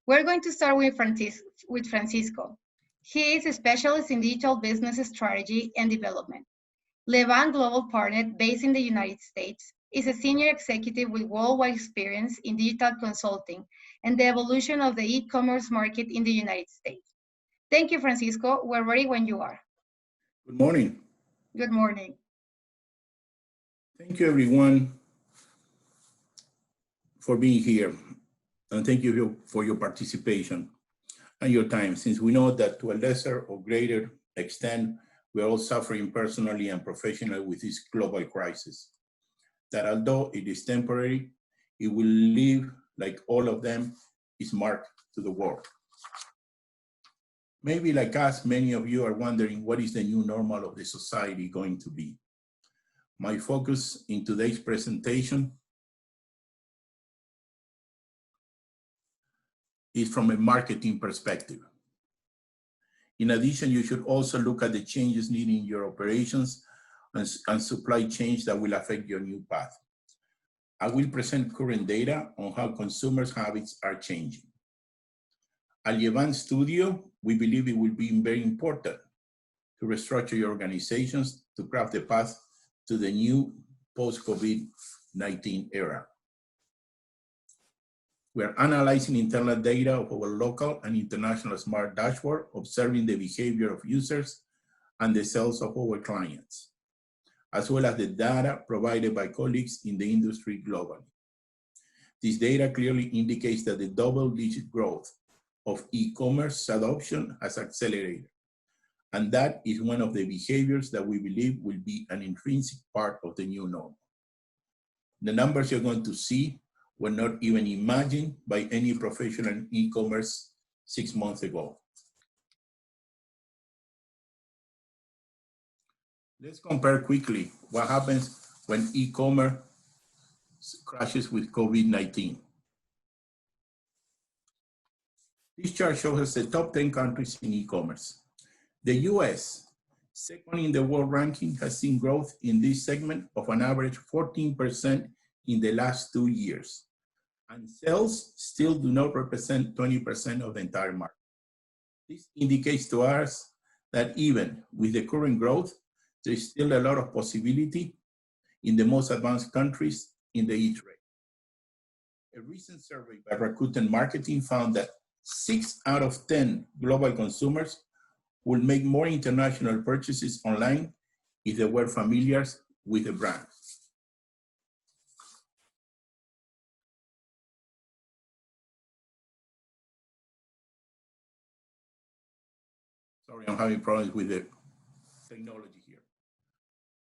We're going to start with Francisco. He is a specialist in digital business strategy and development. Lievant Global Partner, based in the United States, is a senior executive with worldwide experience in digital consulting and the evolution of the e-commerce market in the United States. Thank you, Francisco. We're ready when you are. Good morning. Good morning. Thank you, everyone, for being here. And thank you for your participation and your time, since we know that to a lesser or greater extent, we are all suffering personally and professionally with this global crisis. That although it is temporary, it will leave, like all of them, its mark to the world. Maybe like us, many of you are wondering what is the new normal of the society going to be. My focus in today's presentation is from a marketing perspective. In addition, you should also look at the changes needed in your operations and supply chains that will affect your new path. I will present current data on how consumers' habits are changing. At Lievant Studio, we believe it will be very important to restructure your organizations to craft the path to the new post-COVID-19 era. We are analyzing internal data of our local and international smart dashboard, observing the behavior of users and the sales of our clients, as well as the data provided by colleagues in the industry globally. This data clearly indicates that the double-digit growth of e-commerce adoption has accelerated, and that is one of the behaviors that we believe will be an intrinsic part of the new normal. The numbers you're going to see were not even imagined by any professional in e-commerce 6 months ago. Let's compare quickly what happens when e-commerce crashes with COVID-19. This chart shows us the top 10 countries in e-commerce. The US, second in the world ranking, has seen growth in this segment of an average 14% in the last 2 years. And sales still do not represent 20% of the entire market. This indicates to us that even with the current growth, there is still a lot of possibility in the most advanced countries in the e-trade. A recent survey by Rakuten Marketing found that 6 out of 10 global consumers will make more international purchases online if they were familiar with the brand. Sorry, I'm having problems with the technology here.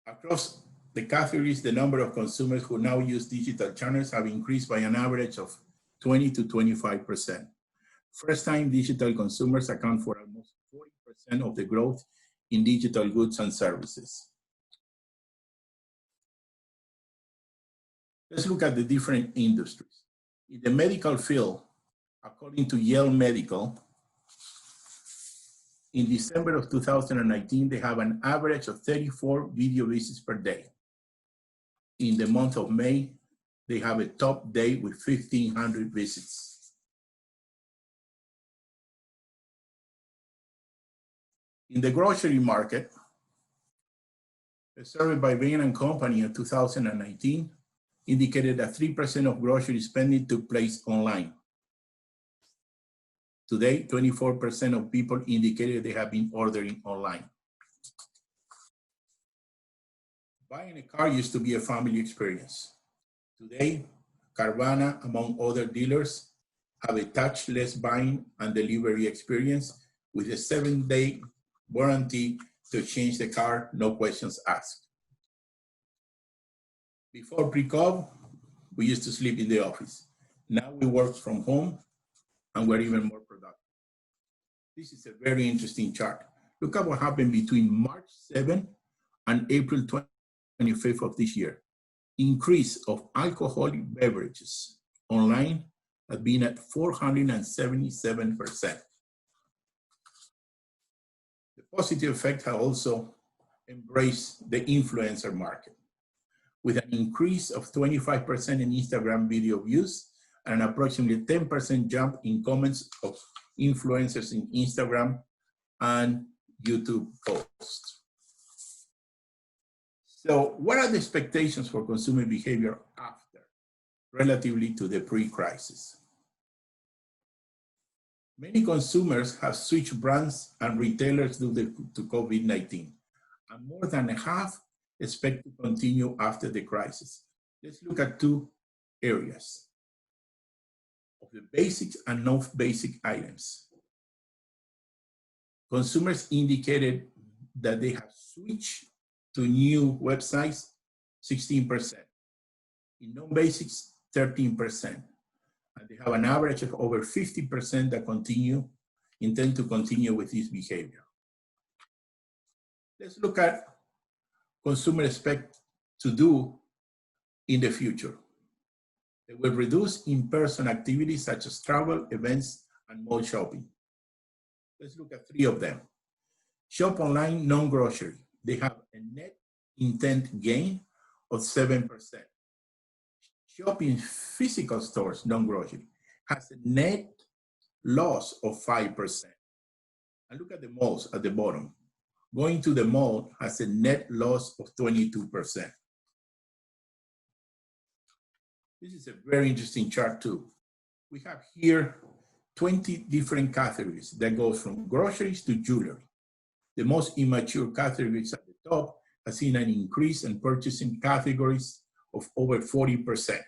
Across the categories, the number of consumers who now use digital channels have increased by an average of 20 to 25%. First-time digital consumers account for almost 40% of the growth in digital goods and services. Let's look at the different industries. In the medical field, according to Yale Medical, in December of 2019, they have an average of 34 video visits per day. In the month of May, they have a top day with 1,500 visits. In the grocery market, a survey by Bain & Company in 2019 indicated that 3% of grocery spending took place online. Today, 24% of people indicated they have been ordering online. Buying a car used to be a family experience. Today, Carvana, among other dealers, have a touchless buying and delivery experience with a 7-day warranty to change the car, no questions asked. Before pre-COVID, we used to sleep in the office. Now we work from home and we're even more productive. This is a very interesting chart. Look at what happened between March 7 and April 25th of this year. Increase of alcoholic beverages online has been at 477%. The positive effect has also embraced the influencer market, with an increase of 25% in Instagram video views and approximately 10% jump in comments of influencers in Instagram and YouTube posts. So what are the expectations for consumer behavior after, relatively to the pre-crisis? Many consumers have switched brands and retailers due to COVID-19, and more than half expect to continue after the crisis. Let's look at two areas of the basics and non-basic items. Consumers indicated that they have switched to new websites, 16%. In non-basics, 13%. And they have an average of over 50% that intend to continue with this behavior. Let's look at consumers expect to do in the future. They will reduce in-person activities such as travel, events, and mall shopping. Let's look at three of them. Shop online, non-grocery. They have a net intent gain of 7%. Shop in physical stores, non-grocery, has a net loss of 5%. And look at the malls at the bottom. Going to the mall has a net loss of 22%. This is a very interesting chart too. We have here 20 different categories that goes from groceries to jewelry. The most immature categories at the top have seen an increase in purchasing categories of over 40%.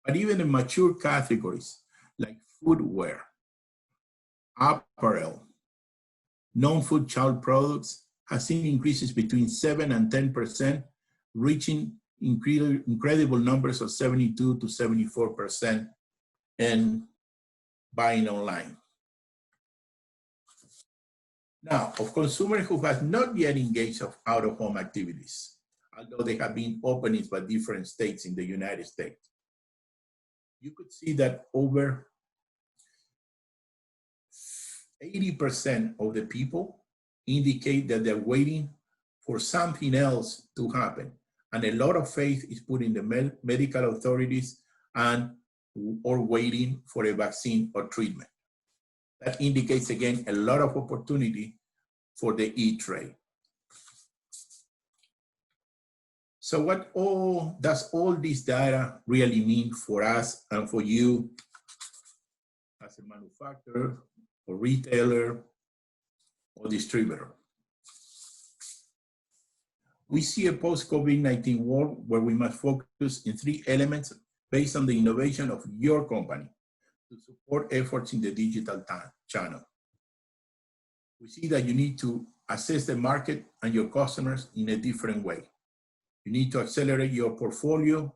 But even the mature categories like footwear, apparel, non-food child products have seen increases between 7 and 10%, reaching incredible numbers of 72 to 74% and buying online. Now, of consumers who have not yet engaged of out-of-home activities, although they have been openings by different states in the United States, you could see that over 80% of the people indicate that they're waiting for something else to happen. And a lot of faith is put in the medical authorities or waiting for a vaccine or treatment. That indicates, again, a lot of opportunity for the e-trade. So what does all this data really mean for us and for you as a manufacturer or retailer or distributor? We see a post-COVID-19 world where we must focus in three elements based on the innovation of your company to support efforts in the digital channel. We see that you need to assess the market and your customers in a different way. You need to accelerate your portfolio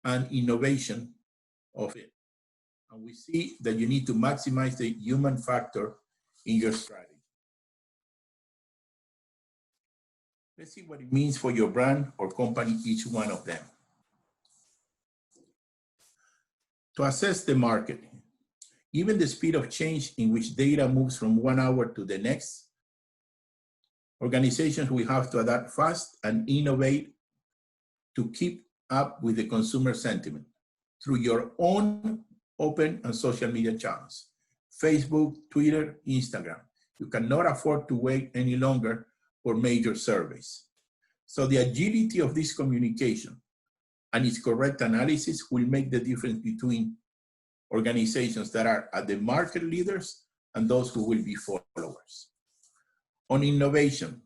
and innovation of it. And we see that you need to maximize the human factor in your strategy. Let's see what it means for your brand or company, each one of them. To assess the market, given the speed of change in which data moves from 1 hour to the next, organizations will have to adapt fast and innovate to keep up with the consumer sentiment through your own open and social media channels, Facebook, Twitter, Instagram. You cannot afford to wait any longer for major surveys. So the agility of this communication and its correct analysis will make the difference between organizations that are at the market leaders and those who will be followers. On innovation,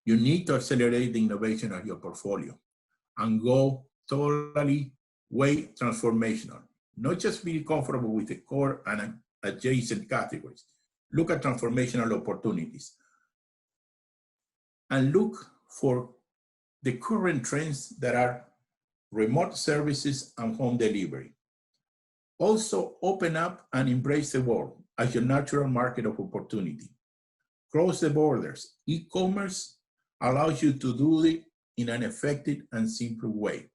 you need to accelerate the innovation of your portfolio and go totally way transformational. Not just be comfortable with the core and adjacent categories. Look at transformational opportunities and look for the current trends that are remote services and home delivery. Also open up and embrace the world as your natural market of opportunity. Cross the borders. E-commerce allows you to do it in an effective and simple way.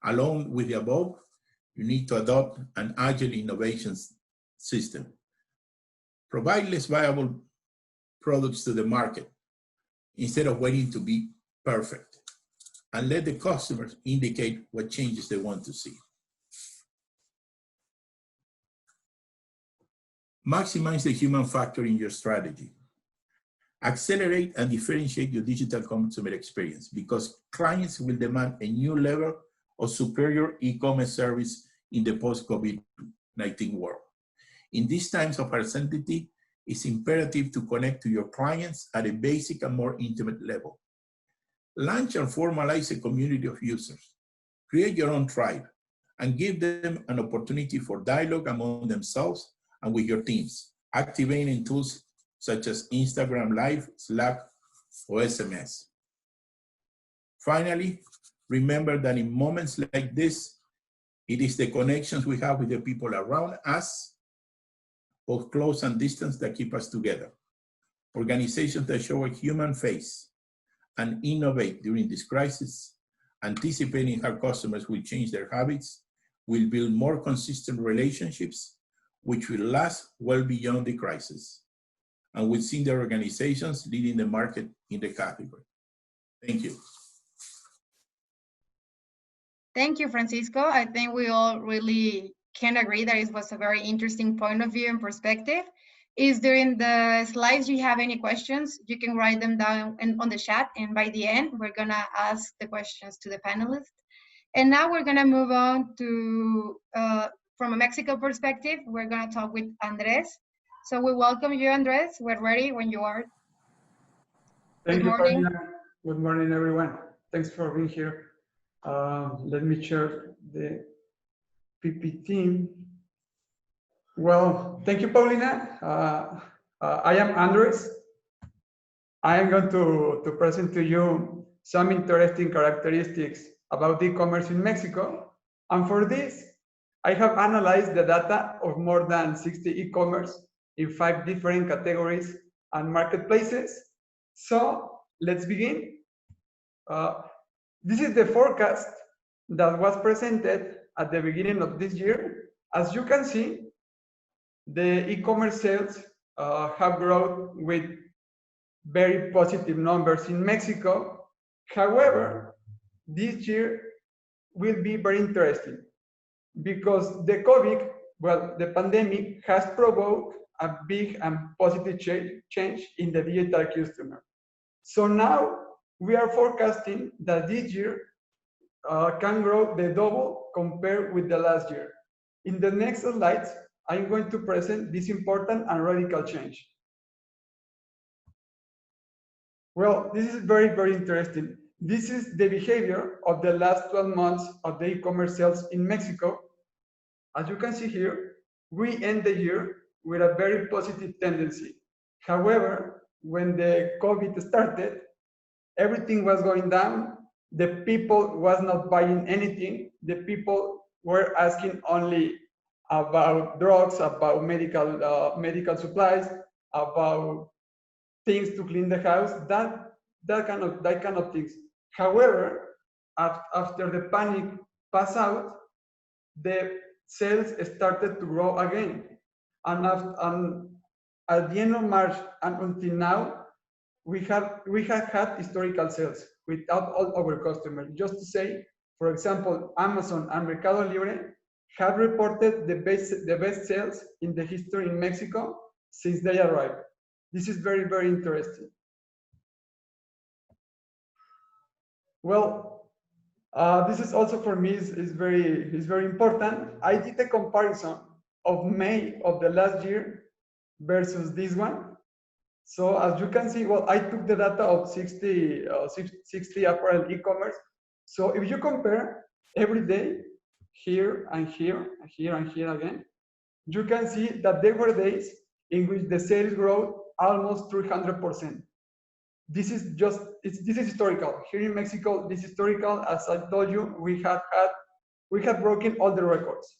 Along with the above, you need to adopt an agile innovation system. Provide less viable products to the market instead of waiting to be perfect, and let the customers indicate what changes they want to see. Maximize the human factor in your strategy. Accelerate and differentiate your digital consumer experience because clients will demand a new level of superior e-commerce service in the post-COVID-19 world. In these times of uncertainty, it's imperative to connect to your clients at a basic and more intimate level. Launch and formalize a community of users. Create your own tribe and give them an opportunity for dialogue among themselves and with your teams, activating tools such as Instagram Live, Slack, or SMS. Finally, remember that in moments like this, it is the connections we have with the people around us, both close and distance, that keep us together. Organizations that show a human face and innovate during this crisis, anticipating how customers will change their habits, will build more consistent relationships, which will last well beyond the crisis. And we've seen their organizations leading the market in the category. Thank you. Thank you, Francisco. I think we all really can agree that it was a very interesting point of view and perspective. Is during the slides you have any questions, you can write them down on the chat, and by the end, we're gonna ask the questions to the panelists. And now we're gonna move on to, from a Mexico perspective, we're gonna talk with Andrés. So we welcome you, Andrés. We're ready when you are. Thank Good you, morning. Paulina. Good morning, everyone. Thanks for being here. Let me share the PPT. Well, thank you, Paulina. I am Andrés. I am going to present to you some interesting characteristics about e-commerce in Mexico. And for this, I have analyzed the data of more than 60 e-commerce in 5 different categories and marketplaces. So let's begin. This is the forecast that was presented at the beginning of this year. As you can see, the e-commerce sales have grown with very positive numbers in Mexico. However, this year will be very interesting because the COVID, well, the pandemic has provoked a big and positive change in the digital customer. So now we are forecasting that this year can grow the double compared with the last year. In the next slides, I'm going to present this important and radical change. Well, this is very, very interesting. This is the behavior of the last 12 months of the e-commerce sales in Mexico. As you can see here, we end the year with a very positive tendency. However, when the COVID started, everything was going down. The people was not buying anything. The people were asking only about drugs, about medical supplies, about things to clean the house, that kind of things. However, after the panic passed out, the sales started to grow again. And at the end of March and until now, we have had historical sales without all our customers. Just to say, for example, Amazon and Mercado Libre have reported the best sales in the history in Mexico since they arrived. This is very, very interesting. Well, this is also for me is very important. I did a comparison of May of the last year versus this one. So as you can see, well, I took the data of 60 apparel e-commerce. So if you compare every day, here and here and here and here again, you can see that there were days in which the sales growth almost 300%. This is historical. Here in Mexico, this is historical. As I told you, we have broken all the records.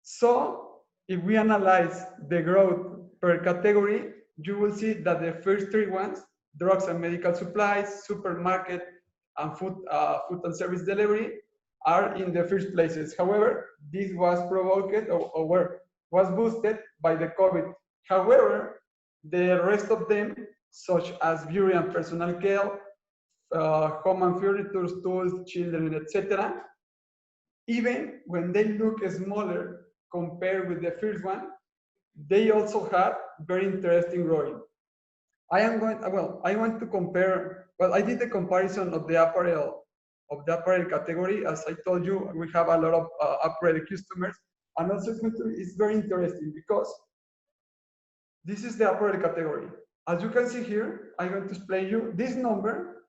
So if we analyze the growth per category, you will see that the first 3 ones, drugs and medical supplies, supermarket, and food and service delivery, are in the first places. However, this was provoked or was boosted by the COVID. However, the rest of them, such as beauty and personal care, home and furniture, tools, children, etc., even when they look smaller compared with the first one, they also have very interesting growing. I want to compare, I did the comparison of the apparel category. As I told you, we have a lot of apparel customers, and also it's very interesting because this is the apparel category. As you can see here, I'm going to explain you this number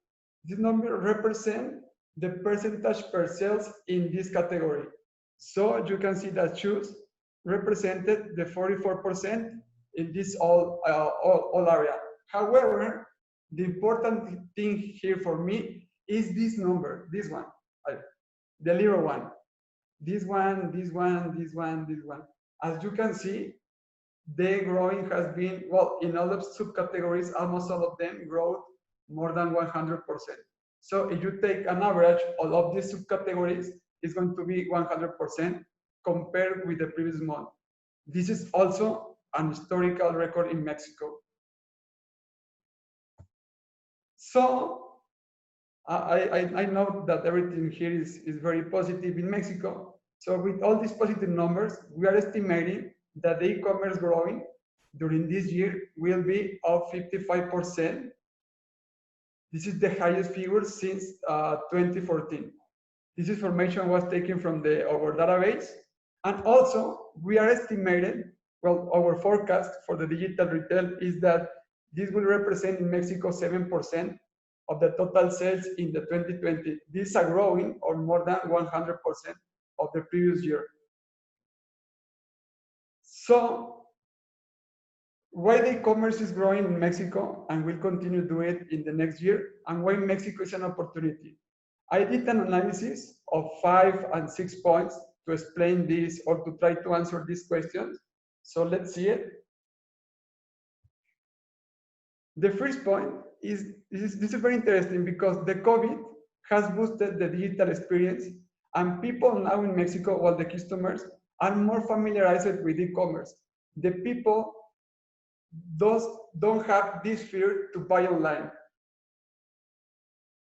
represents the percentage per sales in this category. So you can see that shoes represented the 44% in this all area. However, the important thing here for me is this number, this one, the little one. This one. As you can see, the growing has been, in all of subcategories, almost all of them grow more than 100%. So if you take an average of these subcategories, it's going to be 100% compared with the previous month. This is also an historical record in Mexico. So I know that everything here is very positive in Mexico. So with all these positive numbers, we are estimating that the e-commerce growing during this year will be of 55%. This is the highest figure since 2014. This information was taken from our database. And also, we are estimating, our forecast for the digital retail is that this will represent in Mexico 7% of the total sales in the 2020. These are growing or more than 100% of the previous year. So, why the e-commerce is growing in Mexico and will continue to do it in the next year, and why Mexico is an opportunity. I did an analysis of 5 and 6 points to explain this or to try to answer these questions. So let's see it. The first point is, this is very interesting because the COVID has boosted the digital experience, and people now in Mexico, the customers, are more familiarized with e-commerce. The people don't have this fear to buy online.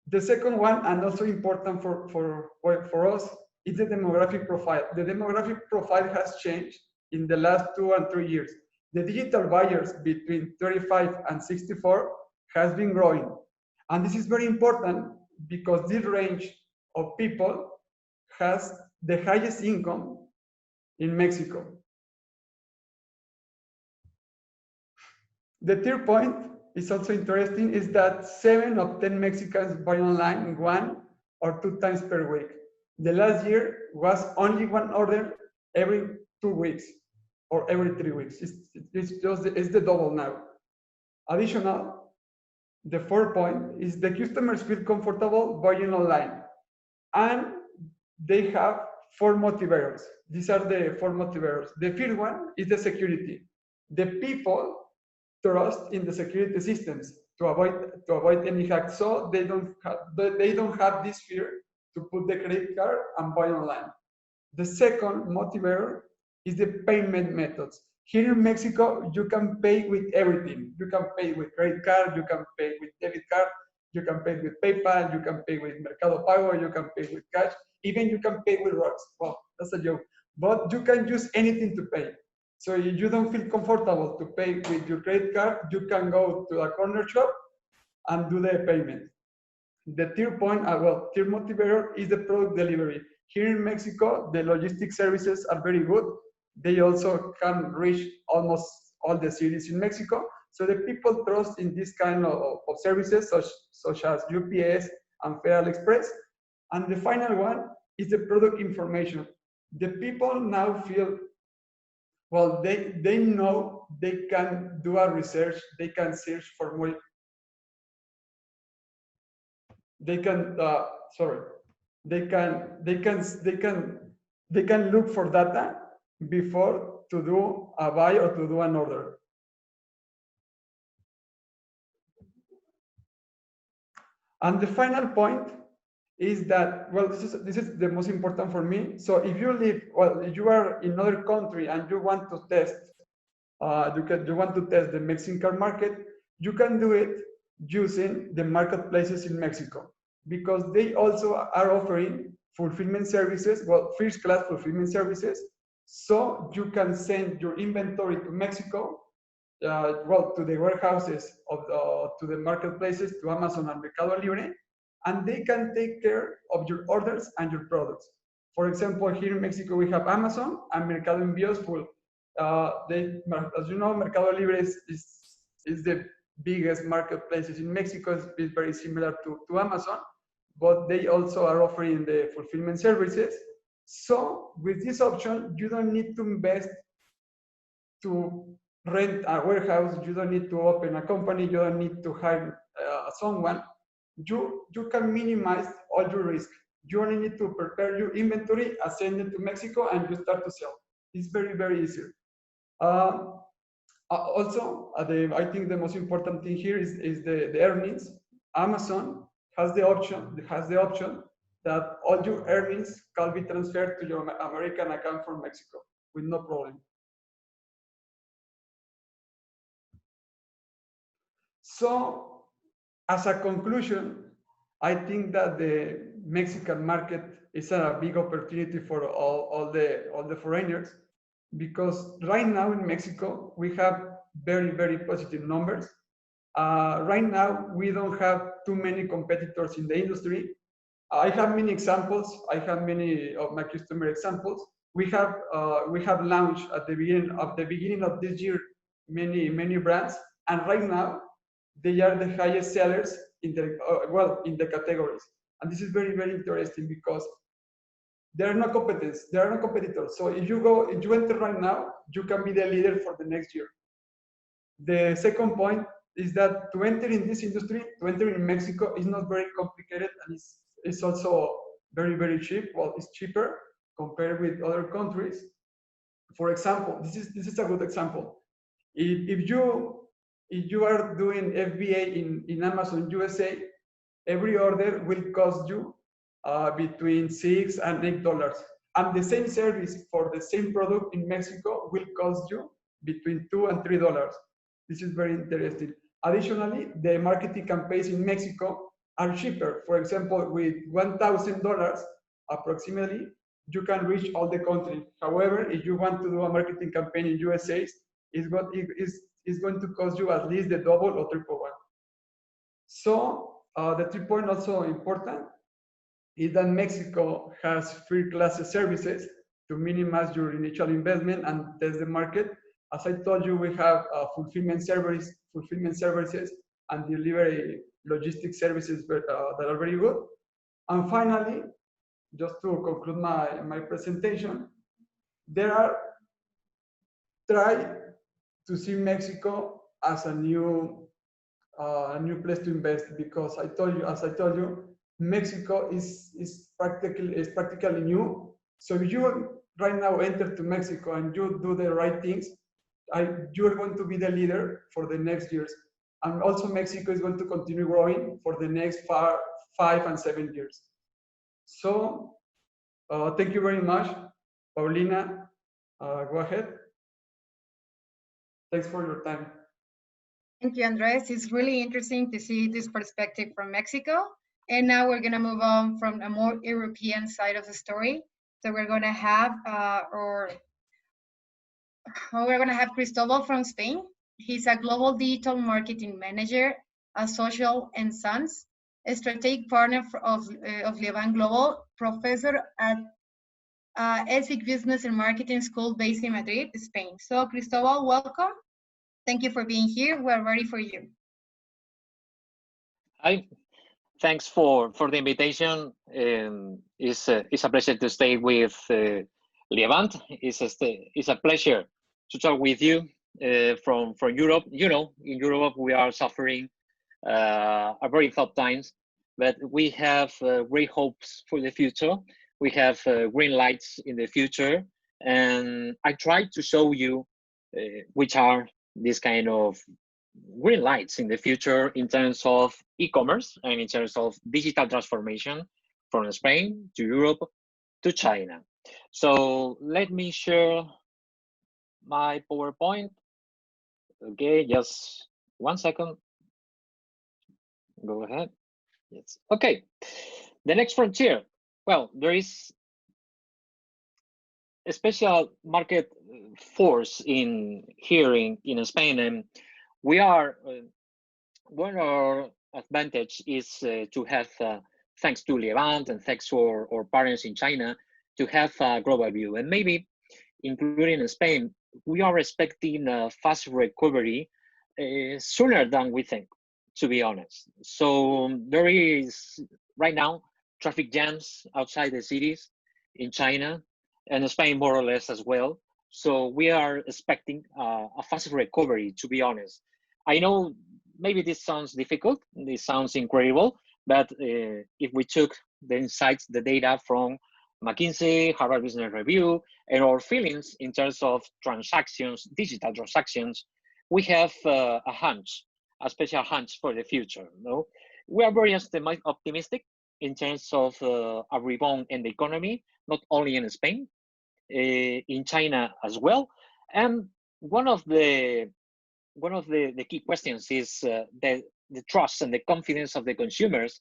The second one, and also important for us, is the demographic profile. The demographic profile has changed in the last 2 and 3 years. The digital buyers between 35 and 64 has been growing. And this is very important because this range of people has the highest income in Mexico. The third point is also interesting, is that 7 of 10 Mexicans buy online 1 or 2 times per week. The last year was only 1 order every 2 weeks or every 3 weeks. It's the double now. Additional, the fourth point is the customers feel comfortable buying online, and they have 4 motivators. These are the 4 motivators. The first one is the security. The people trust in the security systems to avoid any hack, so they don't have this fear to put the credit card and buy online. The second motivator is the payment methods. Here in Mexico, you can pay with everything. You can pay with credit card, you can pay with debit card, you can pay with PayPal, you can pay with Mercado Pago, you can pay with cash, even you can pay with Rocks. Well, that's a joke. But you can use anything to pay. So if you don't feel comfortable to pay with your credit card, you can go to a corner shop and do the payment. The third point, third motivator is the product delivery. Here in Mexico, the logistic services are very good. They also can reach almost all the cities in Mexico. So the people trust in this kind of services such as UPS and Federal Express. And the final one is the product information. The people now feel, they know they can do a research, they can search for more, they can look for data before to do a buy or to do an order. And the final point is that, this is the most important for me. So if you live, if you are in another country and you want to test, you want to test the Mexican market, you can do it using the marketplaces in Mexico, because they also are offering fulfillment services, first-class fulfillment services. So you can send your inventory to Mexico, well, to the warehouses to the marketplaces, to Amazon and Mercado Libre, and they can take care of your orders and your products. For example, here in Mexico, we have Amazon and Mercado Envíos full. As you know, Mercado Libre is the biggest marketplaces in Mexico. It's very similar to Amazon, but they also are offering the fulfillment services. So with this option, you don't need to invest to rent a warehouse. You don't need to open a company. You don't need to hire someone. You can minimize all your risk. You only need to prepare your inventory, send it to Mexico, and you start to sell. It's very, very easy. Also, I think the most important thing here is the earnings. Amazon has the option that all your earnings can be transferred to your American account from Mexico with no problem. So, as a conclusion, I think that the Mexican market is a big opportunity for all the foreigners, because right now in Mexico we have very, very positive numbers. Right now we don't have too many competitors in the industry. I have many examples. I have many of my customer examples. We have launched at the beginning of this year many brands, and right now they are the highest sellers in the categories. And this is very, very interesting because there are no competitors. So if you enter right now, you can be the leader for the next year. The second point is that to enter in this industry, to enter in Mexico, is not very complicated, and it's also very, very cheap. Well, it's cheaper compared with other countries. For example, this is a good example. If you are doing FBA in Amazon USA, every order will cost you between $6 and $8. And the same service for the same product in Mexico will cost you between $2 and $3. This is very interesting. Additionally, the marketing campaigns in Mexico are cheaper. For example, with $1,000 approximately, you can reach all the country. However, if you want to do a marketing campaign in USA, it's going to cost you at least the double or triple one. So the 3 point also important is that Mexico has free classes services to minimize your initial investment and test the market. As I told you, we have fulfillment services and delivery logistics services that are very good. And finally, just to conclude my presentation, try to see Mexico as a new place to invest, because as I told you, Mexico is practically new. So if you right now enter to Mexico and you do the right things, you are going to be the leader for the next years. And also Mexico is going to continue growing for the next 5 and 7 years. So thank you very much. Paulina, go ahead. Thanks for your time. Thank you, Andres. It's really interesting to see this perspective from Mexico. And now we're going to move on from a more European side of the story. So we're going to have Cristóbal from Spain. He's a global digital marketing manager, a Social and Sons, a strategic partner of Lievant Global, professor at ESIC Business and Marketing School based in Madrid, Spain. So Cristóbal, welcome. Thank you for being here. We're ready for you. Hi, thanks for the invitation. It's a pleasure to stay with Lievant. It's a pleasure to talk with you from Europe. You know, in Europe we are suffering a very tough times, but we have great hopes for the future. We have green lights in the future, and I try to show you which are these kind of green lights in the future in terms of e-commerce and in terms of digital transformation from Spain to Europe to China. So let me share my PowerPoint. Okay, just 1 second. Go ahead. Yes. Okay. The next frontier. Well, there is special market force here in Spain, and we are one of our advantage is to have, thanks to Lievant and thanks to our partners in China, to have a global view. And maybe, including Spain, we are expecting a fast recovery sooner than we think, to be honest. So there is right now traffic jams outside the cities in China and Spain more or less as well. So we are expecting a fast recovery, to be honest. I know maybe this sounds difficult, this sounds incredible, but if we took the insights, the data from McKinsey, Harvard Business Review, and our feelings in terms of transactions, digital transactions, we have a hunch, a special hunch for the future. No? We are very optimistic in terms of a rebound in the economy, not only in Spain, in China as well. And one of the key questions is the trust and the confidence of the consumers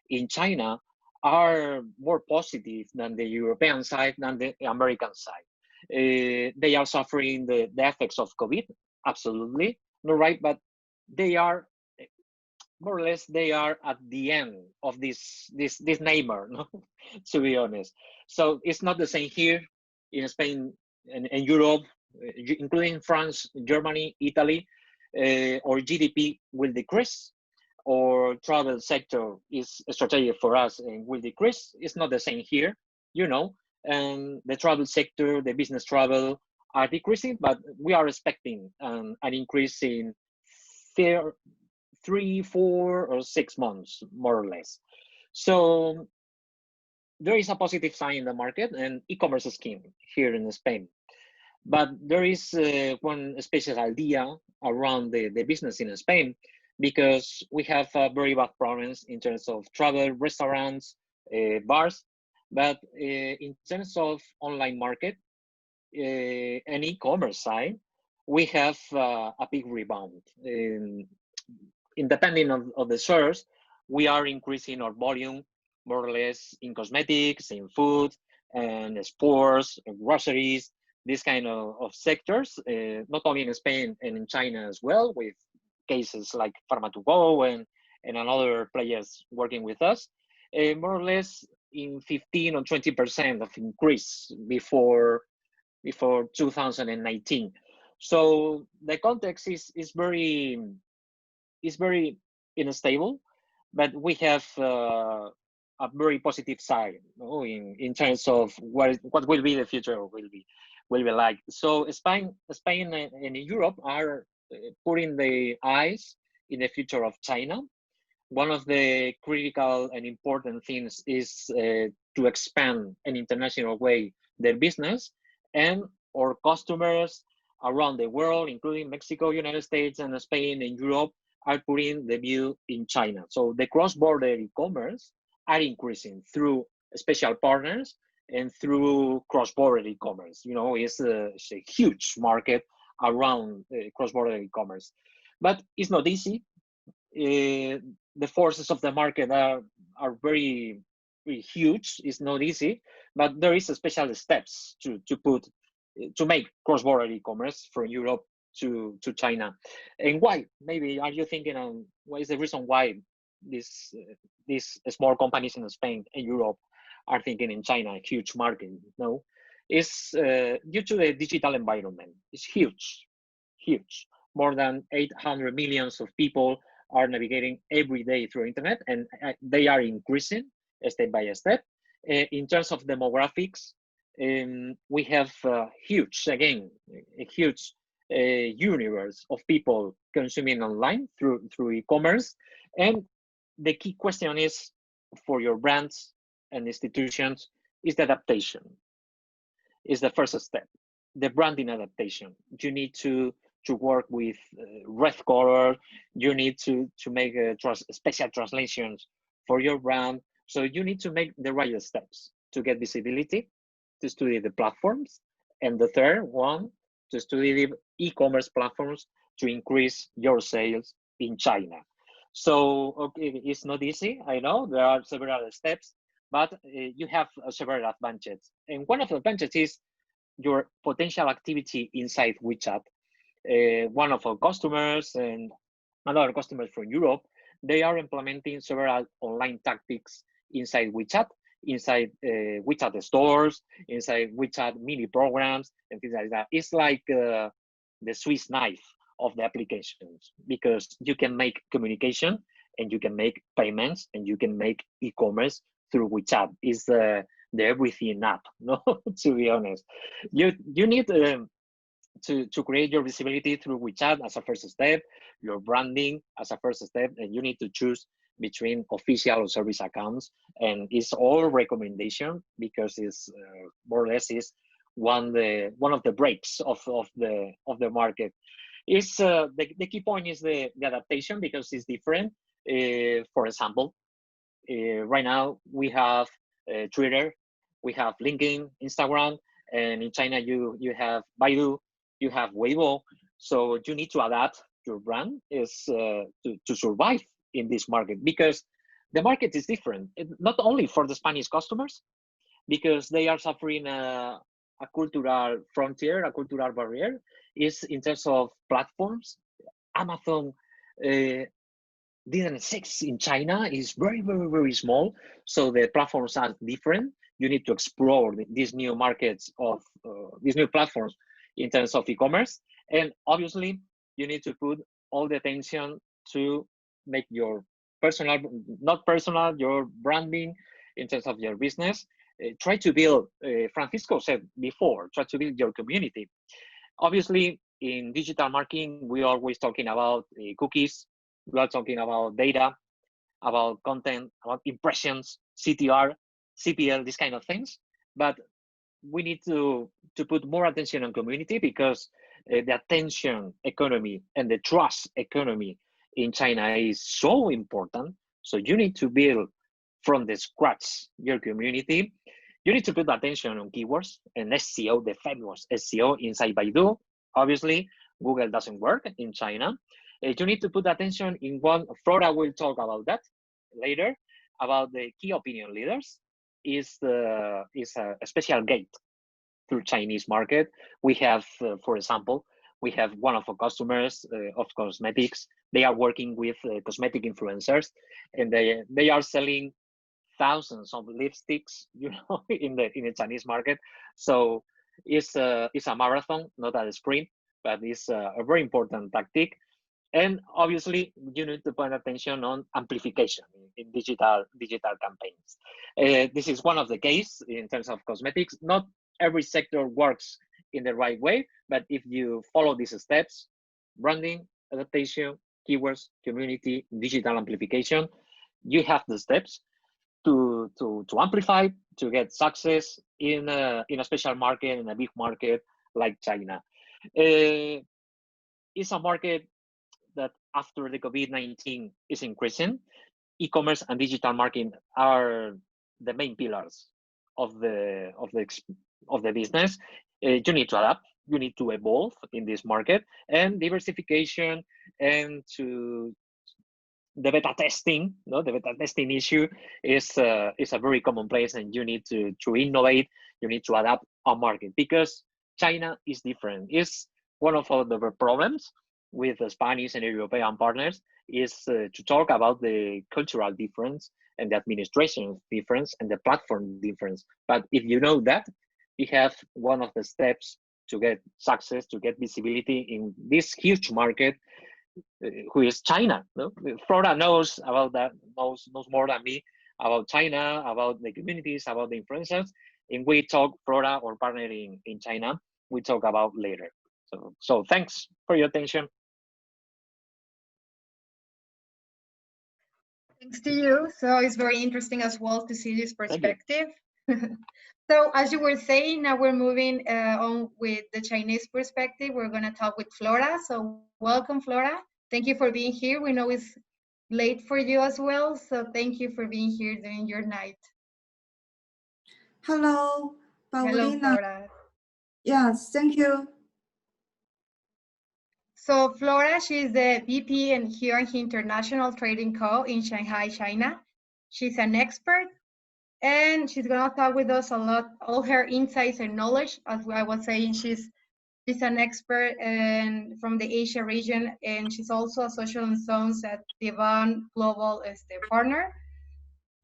in China are more positive than the European side, than the American side. They are suffering the effects of COVID, absolutely, no, right? But they are more or less, they are at the end of this neighbor, no? To be honest. So it's not the same here in Spain and Europe, including France, Germany, Italy. Or GDP will decrease, or travel sector is strategic for us and will decrease. It's not the same here, you know, and the travel sector, the business travel are decreasing, but we are expecting an increase in 3, 4, or 6 months, more or less. So there is a positive sign in the market, and e-commerce is king here in Spain. But there is one special idea around the business in Spain, because we have very bad problems in terms of travel, restaurants, bars. But in terms of online market and e-commerce side, we have a big rebound. Independent of the source, we are increasing our volume more or less in cosmetics, in food, and sports, and groceries, these kind of sectors, not only in Spain and in China as well, with cases like Pharma2Go and other players working with us, more or less in 15 or 20% of increase before 2019. So the context is very unstable, but we have a very positive side, you know, in terms of what will be the future will be like. So Spain and Europe are putting the eyes in the future of China. One of the critical and important things is to expand in international way their business, and our customers around the world, including Mexico, United States, and Spain and Europe, are putting the view in China. So the cross-border e-commerce are increasing through special partners and through cross-border e-commerce. You know, it's a huge market around cross-border e-commerce, but it's not easy. The forces of the market are very huge. It's not easy, but there is a special steps to make cross-border e-commerce from Europe to China. And why? Maybe are you thinking on what is the reason why these small companies in Spain and Europe are thinking in China, a huge market? No, it's due to the digital environment. It's huge. More than 800 million of people are navigating every day through internet, and they are increasing step by step. In terms of demographics, we have a huge universe of people consuming online through e-commerce. And the key question is for your brands and institutions is the adaptation. Is the first step, the branding adaptation. You need to work with red color. You need to make special translations for your brand. So you need to make the right steps to get visibility, to study the platforms, and the third one, to study the e-commerce platforms to increase your sales in China. So okay, it's not easy. I know there are several steps, but you have several advantages. And one of the advantages is your potential activity inside WeChat. One of our customers and another customers from Europe, they are implementing several online tactics inside WeChat, inside WeChat stores, inside WeChat mini programs, and things like that. It's like the Swiss knife of the applications, because you can make communication and you can make payments and you can make e-commerce through WeChat. It's the everything app, no? To be honest, you need to create your visibility through WeChat as a first step, your branding as a first step, and you need to choose between official or service accounts. And it's all recommendation, because it's more or less is one of the breaks of the market. Is the key point is the adaptation, because it's different. For example, right now we have Twitter, we have LinkedIn, Instagram, and in China you have Baidu, you have Weibo. So you need to adapt your brand is to survive in this market, because the market is different, not only for the Spanish customers, because they are suffering a cultural frontier, a cultural barrier, is in terms of platforms. Amazon didn't exist in China, is very, very, very small. So the platforms are different. You need to explore these new markets of these new platforms in terms of e-commerce. And obviously, you need to put all the attention to make your personal, not personal, your branding in terms of your business. Try to build, Francisco said before, try to build your community. Obviously, in digital marketing, we are always talking about cookies, we are talking about data, about content, about impressions, CTR, CPL, these kind of things. But we need to put more attention on community, because the attention economy and the trust economy in China is so important. So you need to build from the scratch your community. You need to put attention on keywords and SEO, the famous SEO inside Baidu. Obviously, Google doesn't work in China. You need to put attention in one, Flora will talk about that later, about the key opinion leaders. Is a special gate through Chinese market. We have, for example, we have one of our customers of cosmetics. They are working with cosmetic influencers, and they are selling thousands of lipsticks, you know, in the Chinese market. So it's a marathon, not a sprint, but it's a very important tactic. And obviously, you need to pay attention on amplification in digital campaigns. This is one of the case in terms of cosmetics. Not every sector works in the right way, but if you follow these steps, branding, adaptation, keywords, community, digital amplification, you have the steps to amplify, to get success in a special market, in a big market like China. It's a market that after the COVID-19 is increasing. E-commerce and digital marketing are the main pillars of the business. You need to adapt, you need to evolve in this market, and diversification, and to the beta testing. No, the beta testing issue is a very commonplace, and you need to innovate. You need to adapt our market, because China is different. It's one of the problems with the Spanish and European partners is to talk about the cultural difference and the administration difference and the platform difference. But if you know that, you have one of the steps to get success, to get visibility in this huge market, who is China. No? Flora knows about that, knows more than me about China, about the communities, about the influencers. And we talk, Flora, or partner in China, we talk about later. So thanks for your attention. Thanks to you. So it's very interesting as well to see this perspective. So as you were saying, now we're moving on with the Chinese perspective. We're going to talk with Flora. So welcome, Flora. Thank you for being here. We know it's late for you as well. So thank you for being here during your night. Hello, Paulina. Hello, Flora. Yes, thank you. So Flora, she's the VP and Huang International Trading Co. in Shanghai, China. She's an expert and she's gonna talk with us a lot, all her insights and knowledge. As I was saying, she's an expert and from the Asia region, and she's also a social liaison at Lievant Global Partner.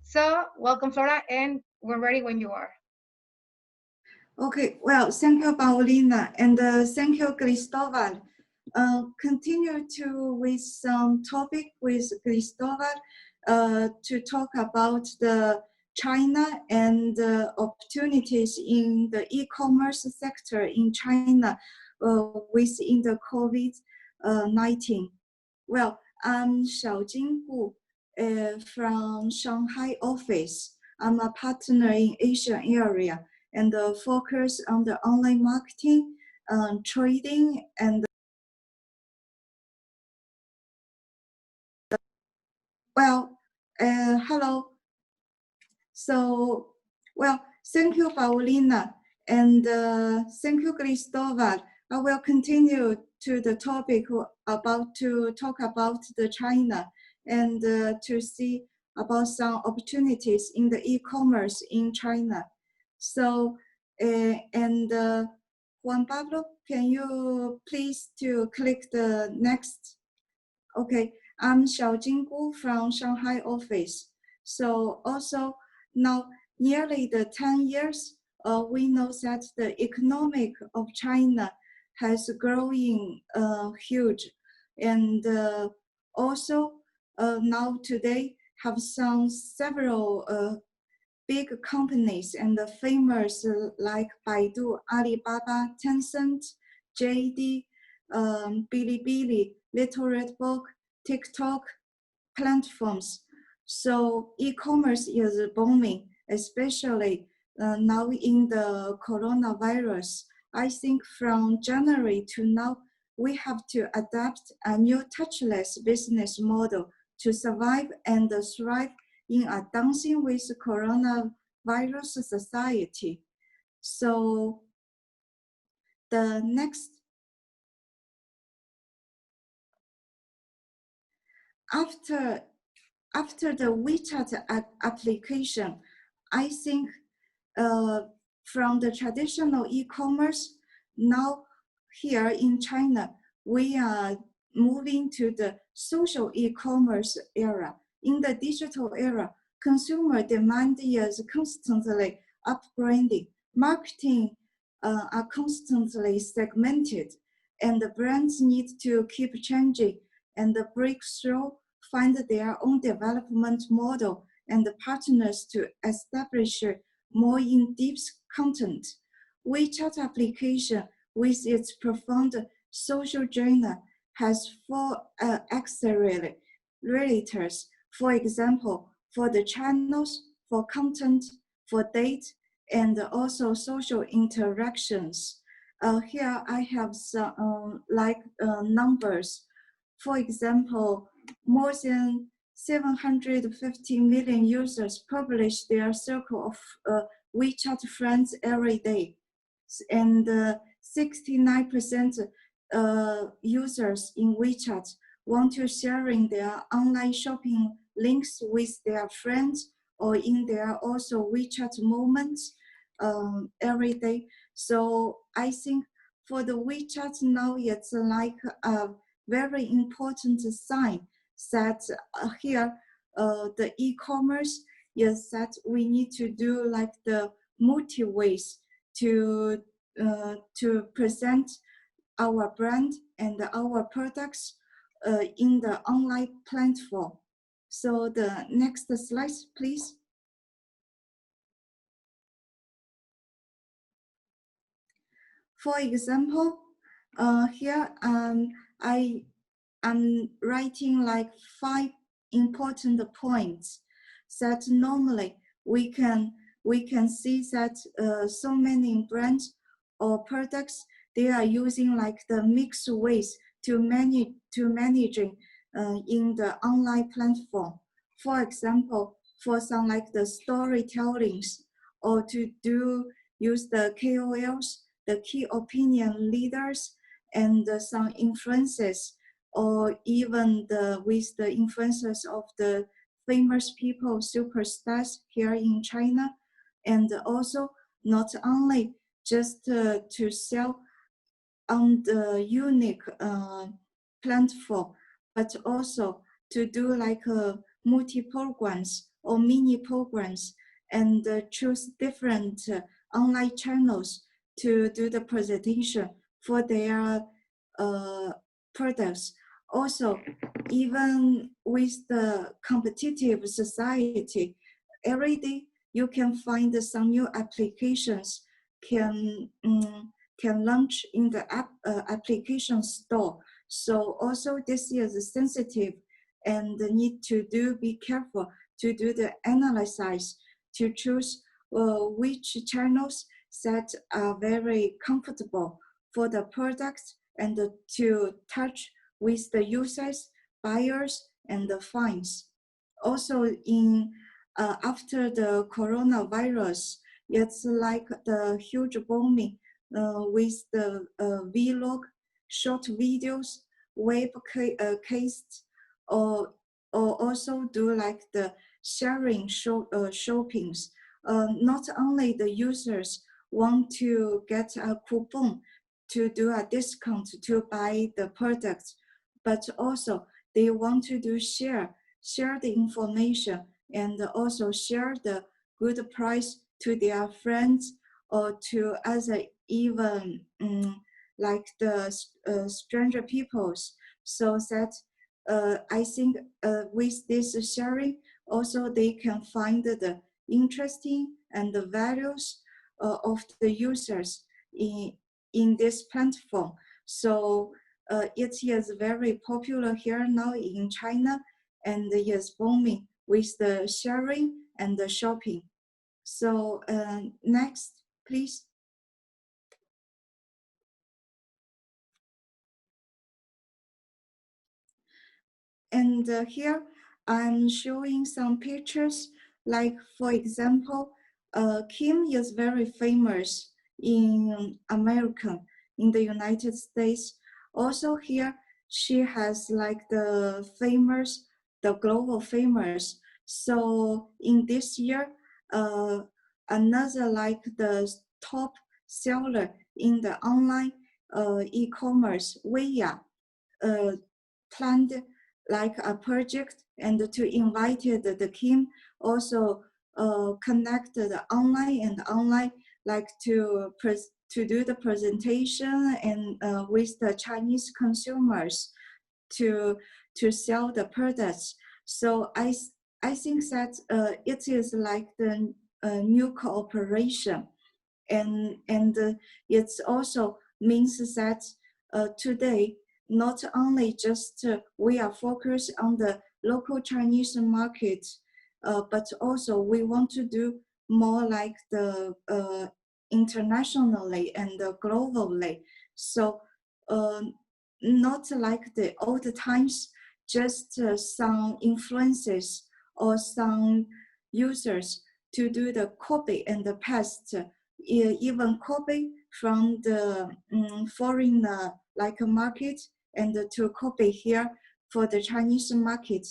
So welcome, Flora, and we're ready when you are. Okay, well, thank you, Paulina, and thank you, Cristóbal. Continue with some topic with Cristóbal to talk about the China and opportunities in the e-commerce sector in China within the COVID-19. Well, I'm Xiaojing from Shanghai office. I'm a partner in Asian area and focus on the online marketing, trading, and well, hello. So, well, thank you, Paulina, and thank you, Cristóbal. I will continue to the topic about to talk about the China and to see about some opportunities in the e-commerce in China. So, Juan Pablo, can you please to click the next? Okay, I'm Xiaojing from Shanghai office. So also now nearly the 10 years, we know that the economic of China has growing huge, and also now today have several big companies and the famous like Baidu, Alibaba, Tencent, JD, Bilibili, Little Red Book, TikTok platforms. So e-commerce is booming, especially now in the coronavirus. I think from January to now, we have to adapt a new touchless business model to survive and thrive in a dancing with coronavirus society. So the next, after the WeChat application, I think from the traditional e-commerce, now here in China, we are moving to the social e-commerce era. In the digital era, consumer demand is constantly upgrading. Marketing are constantly segmented, and the brands need to keep changing and break through, find their own development model and partners to establish more in-depth content. WeChat application with its profound social journey has 4 accelerators. For example, for the channels, for content, for date, and also social interactions. Here I have some numbers. For example, more than 750 million users publish their circle of WeChat friends every day. And 69% users in WeChat want to sharing their online shopping links with their friends or in their also WeChat moments every day. So I think for the WeChat now, it's like a very important sign that here the e-commerce is that we need to do like the multi ways to present our brand and our products in the online platform. So the next slide, please. For example, here I'm writing like 5 important points that normally we can see that so many brands or products, they are using like the mixed ways to managing in the online platform. For example, for some like the storytellings or to use the KOLs, the key opinion leaders, and some influencers, or even with the influencers of the famous people, superstars here in China, and also not only just to sell on the unique platform, but also to do like multi-programs or mini programs and choose different online channels to do the presentation for their products. Also, even with the competitive society, every day you can find some new applications can launch in the application store. So also this is sensitive and need to be careful to do the analysis to choose which channels that are very comfortable for the products and to touch with the users, buyers, and the finds. Also in after the coronavirus, it's like the huge booming with the vlog, short videos, webcasts, or also do like the sharing shoppings. Not only the users want to get a coupon to do a discount to buy the products, but also they want to do share the information and also share the good price to their friends or to other even like the stranger peoples. So that I think with this sharing, also they can find the interesting and the values of the users in this platform. So it is very popular here now in China and is booming with the sharing and the shopping. So next, please. And here I'm showing some pictures. Like for example, Kim is very famous in America, in the United States. Also here, she has like the global famous. So in this year, another like the top seller in the online e-commerce, Huang, planned like a project and to invite the Kim also connect the online like to do the presentation and with the Chinese consumers to sell the products. So I think that it is like the new cooperation, and it also means that today not only just we are focused on the local Chinese market, but also we want to do more like the internationally and globally. So not like the old times, just some influences or some users to do the copy and the paste, even copy from the foreign like a market and to copy here for the Chinese market.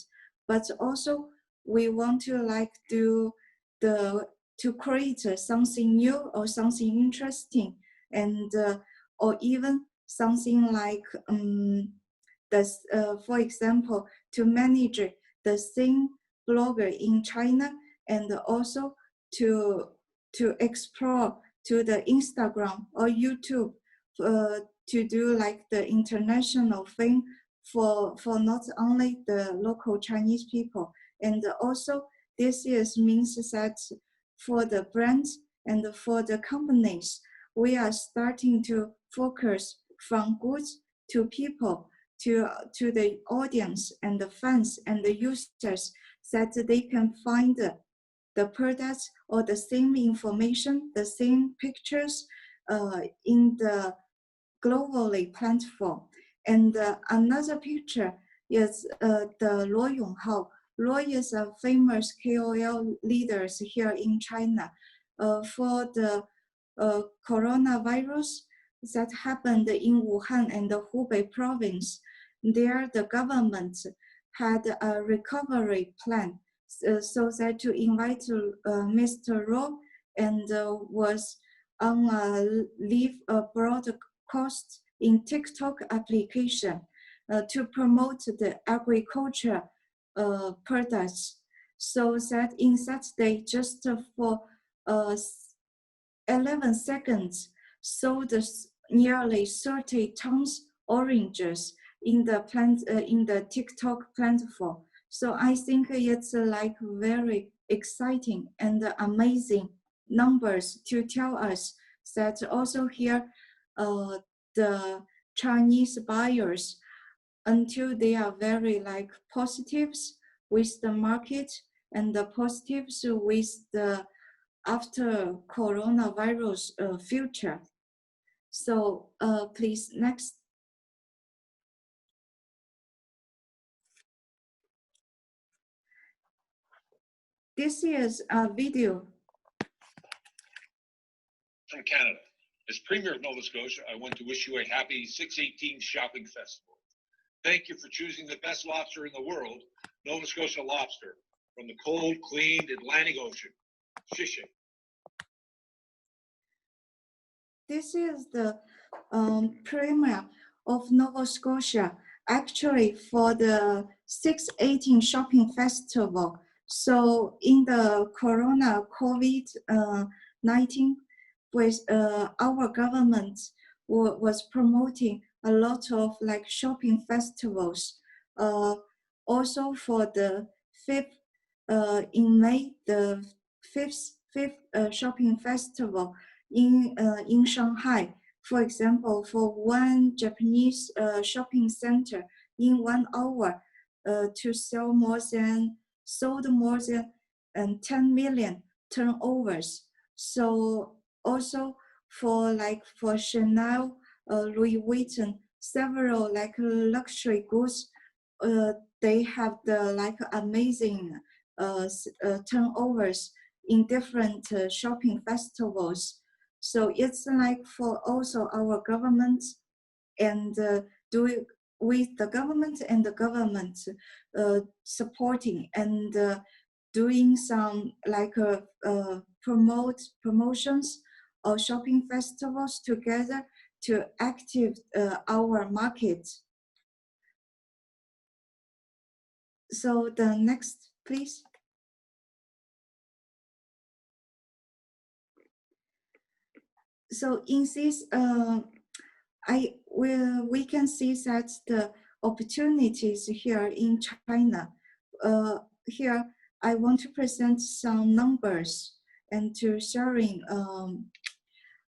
But also we want to like do to create something new or something interesting, and or even something like for example, to manage the same blogger in China, and also to explore to the Instagram or YouTube to do like the international thing for not only the local Chinese people. And also this means that for the brands and for the companies, we are starting to focus from goods to people, to the audience and the fans and the users, that they can find the products or the same information, the same pictures in the globally platform. And another picture is the Luo Yonghao. Luo is a famous KOL leaders here in China. For the coronavirus that happened in Wuhan and the Hubei province, there the government had a recovery plan so that to invite Mr. Ro and was on a live broadcast in TikTok application to promote the agriculture products. So that in that day, just for 11 seconds, sold nearly 30 tons oranges in the plant in the TikTok platform. So I think it's like very exciting and amazing numbers to tell us that also here the Chinese buyers, until they are very like positives with the market and the positives with the after coronavirus future. So please next. This is a video. From Canada. As Premier of Nova Scotia, I want to wish you a happy 618 Shopping Festival. Thank you for choosing the best lobster in the world, Nova Scotia lobster, from the cold, cleaned Atlantic Ocean. Shishing. This is the Premier of Nova Scotia, actually for the 618 Shopping Festival. So in the Corona COVID-19, with our government was promoting a lot of like shopping festivals. Also for the in May, the fifth shopping festival in Shanghai. For example, for one Japanese shopping center in 1 hour to sold more than 10 million turnovers. So also for Chanel, Louis Vuitton, several like luxury goods, they have the like amazing turnovers in different shopping festivals. So it's like for also our government and doing with the government and the government supporting and doing some like promotions or shopping festivals together to active our market. So the next, please. So in this, we can see that the opportunities here in China. Here, I want to present some numbers and to sharing.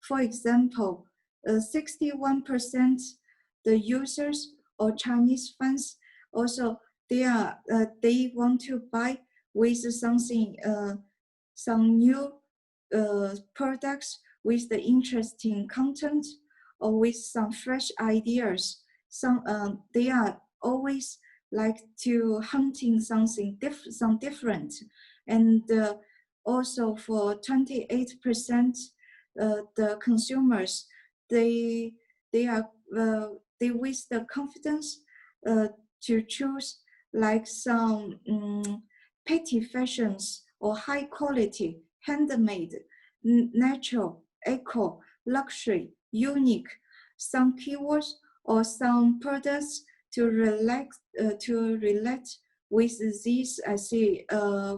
For example, 61% the users or Chinese fans also they want to buy with something some new products with the interesting content or with some fresh ideas. Some they are always like to hunting something different, and also for 28%. The consumers, they with the confidence to choose like some petty fashions or high quality, handmade, natural, eco, luxury, unique, some keywords or some products to relate with these, I see,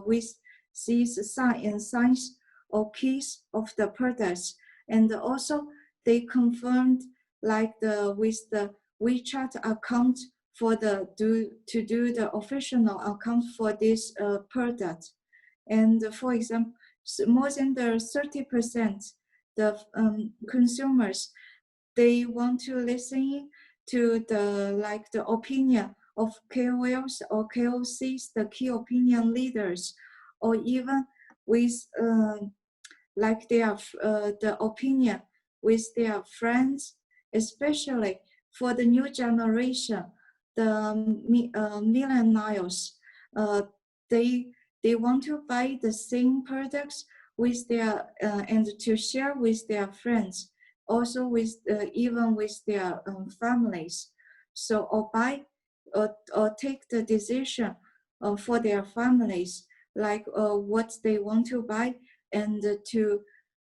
with these signs or keys of the products. And also they confirmed like with the WeChat account for to do the official account for this product. And for example, more than the 30% the consumers, they want to listen to the opinion of KOLs or KOCs, the key opinion leaders, or even with like their the opinion with their friends, especially for the new generation, the millennials. They want to buy the same products with their and to share with their friends, also with even with their families. So or buy or take the decision for their families like what they want to buy, and to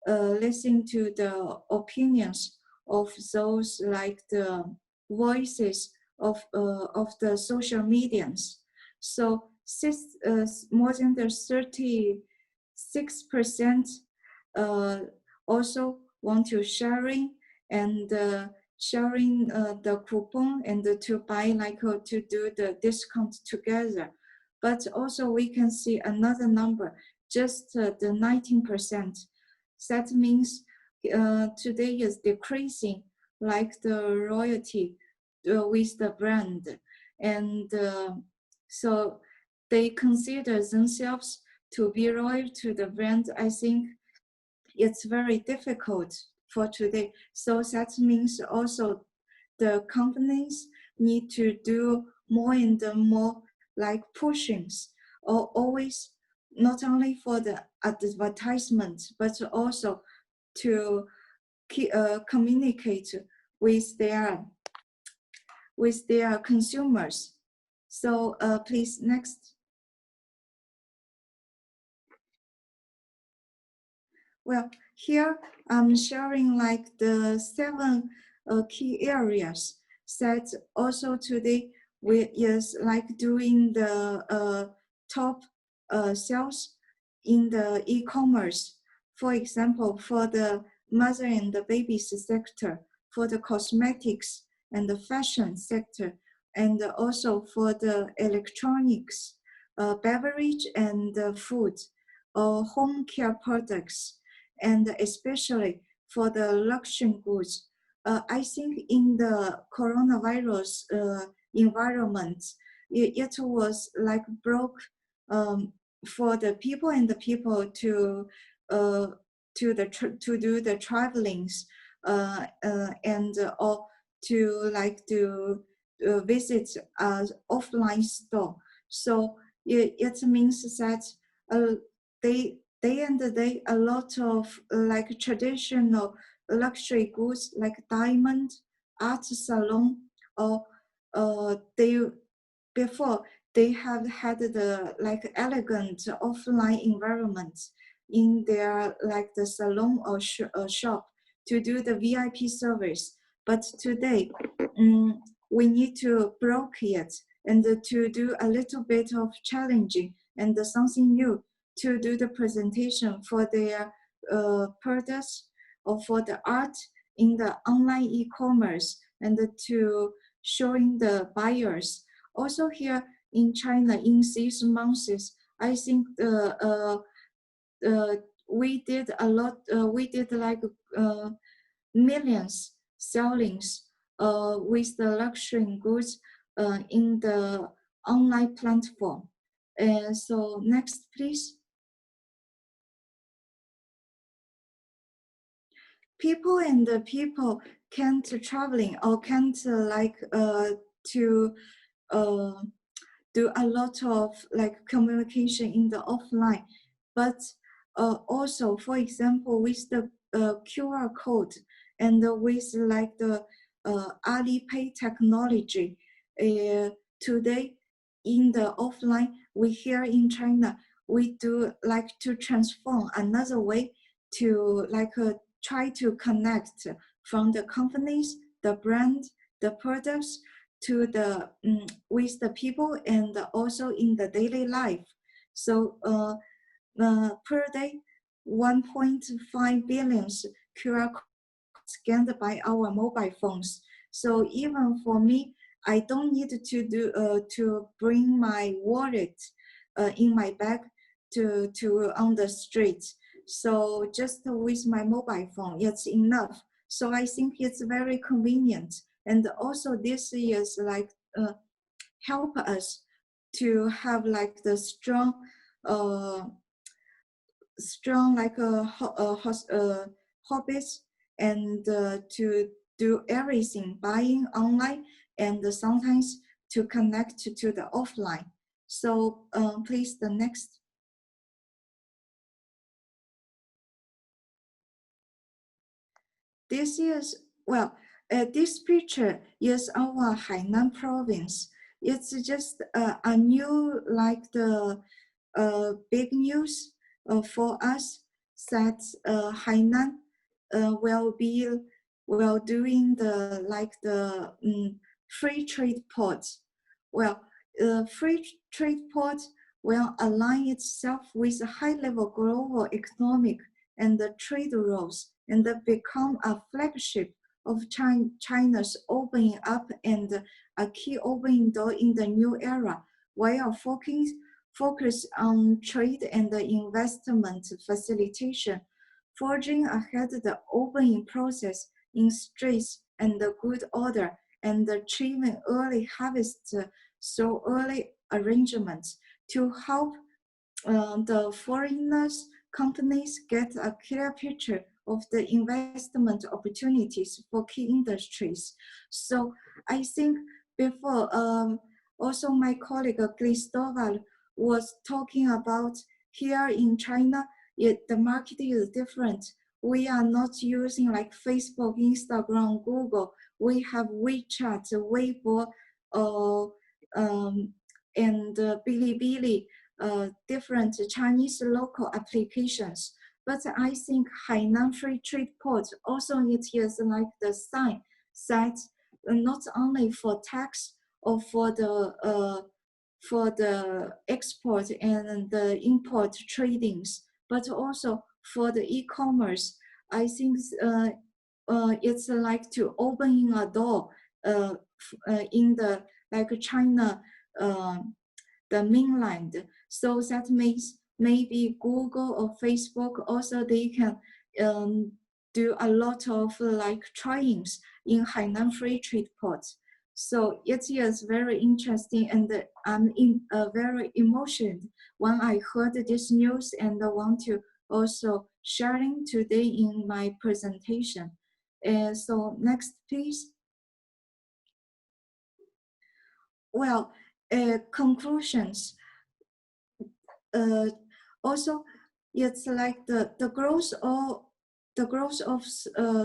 listen to the opinions of those like the voices of the social medias. So more than the 36% also want to sharing and sharing the coupon and to buy like to do the discount together. But also we can see another number, just the 19%. That means today is decreasing like the royalty with the brand. And so they consider themselves to be loyal to the brand. I think it's very difficult for today. So that means also the companies need to do more and more like pushings, or always not only for the advertisement, but also to communicate with their consumers. So please, next. Well, here I'm sharing like the 7 key areas that also today we is like doing the top sales in the e-commerce. For example, for the mother and the baby sector, for the cosmetics and the fashion sector, and also for the electronics, beverage and food, home care products, and especially for the luxury goods. I think in the coronavirus environment, it was like broke for the people and the people to do the travelings and or to like to visit offline store. So it means that day and day a lot of like traditional luxury goods like diamond, art salon, or before they have had the like elegant offline environment in their like the salon or shop to do the VIP service. But today we need to broke it and to do a little bit of challenging and something new to do the presentation for their products or for the art in the online e-commerce, and to showing the buyers. Also here in China, in these months, I think we did a lot, we did like millions sellings with the luxury goods in the online platform. So next, please. People and the people can't traveling or can't like to do a lot of like communication in the offline, but also, for example, with the QR code and with like the Alipay technology, today in the offline, we here in China, we do like to transform another way to like try to connect from the companies, the brand, the products to the with the people, and also in the daily life. So per day, 1.5 billion QR codes scanned by our mobile phones. So even for me, I don't need to do to bring my wallet in my bag to on the street. So just with my mobile phone, it's enough. So I think it's very convenient. And also this is like help us to have like the strong like hobbies, and to do everything buying online, and sometimes to connect to the offline. So please, the next. This is, well, this picture is our Hainan province. It's just a new, like the big news for us that Hainan will doing the free trade port. Well, free trade port will align itself with high-level global economic and the trade rules and become a flagship of China's opening up and a key opening door in the new era, while focus on trade and investment facilitation, forging ahead the opening process in strict and good order, and achieving early harvest through early arrangements to help the foreigners companies get a clear picture of the investment opportunities for key industries. So I think before, also my colleague Cristóbal was talking about here in China, the market is different. We are not using like Facebook, Instagram, Google. We have WeChat, Weibo, and Bilibili, different Chinese local applications. But I think Hainan Free Trade Port also it is like the sign that not only for tax or for the export and the import tradings, but also for the e-commerce. I think it's like to opening a door in the like China, the mainland. So that makes maybe Google or Facebook also they can do a lot of like tryings in Hainan Free Trade Port. So it is very interesting, and I'm very emotional when I heard this news, and I want to also sharing today in my presentation. So next, please. Well, conclusions. Also, it's like the growth of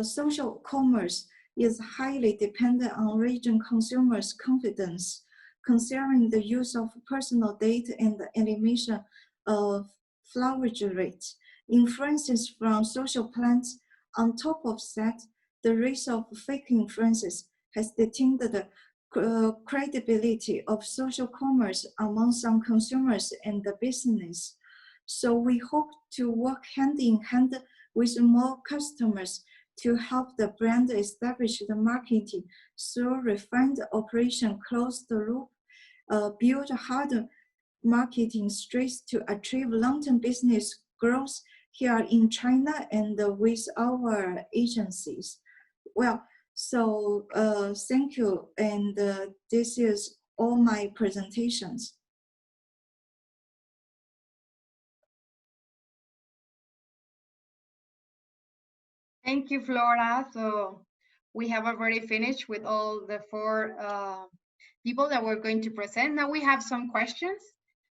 social commerce is highly dependent on region consumers' confidence, considering the use of personal data and the elimination of flowage rate, inferences from social plans. On top of that, the risk of fake inferences has detained the credibility of social commerce among some consumers and the business. So we hope to work hand in hand with more customers to help the brand establish the marketing through refined operation, close the loop, build hard marketing strategies to achieve long-term business growth here in China and with our agencies. Well, so thank you, and this is all my presentations. Thank you, Flora. So we have already finished with all the 4 people that we're going to present. Now we have some questions.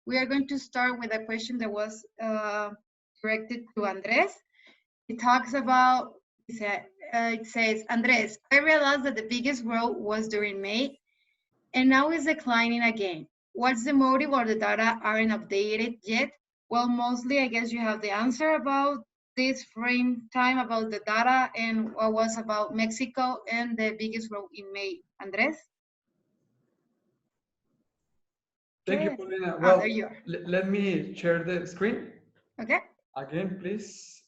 We are going to start with a question that was directed to Andrés. It talks about, it says, Andrés, I realized that the biggest growth was during May, and now it's declining again. What's the motive, or the data aren't updated yet? Well, mostly, I guess you have the answer about this frame time, about the data, and what was about Mexico and the biggest growth in May. Andrés? Thank you, Paulina. Well, there you are. Let me share the screen. Okay. Again, please.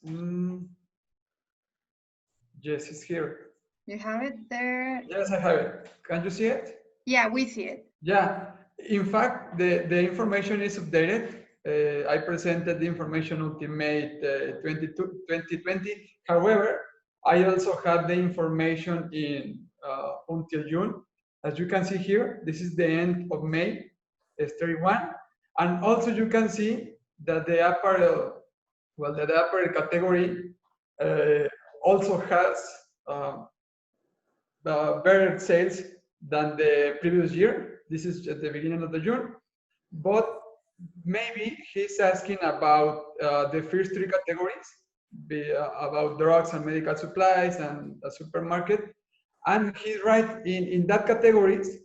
Yes, it's here. You have it there? Yes, I have it. Can you see it? Yeah, we see it. Yeah. In fact, the information is updated. I presented the information until May 2020. However, I also have the information in until June. As you can see here, this is the end of May, it's 31. And also you can see that the apparel, well, the apparel category also has better sales than the previous year. This is at the beginning of the June. But maybe he's asking about the first 3 categories, about drugs and medical supplies and a supermarket. And he's right, in that categories,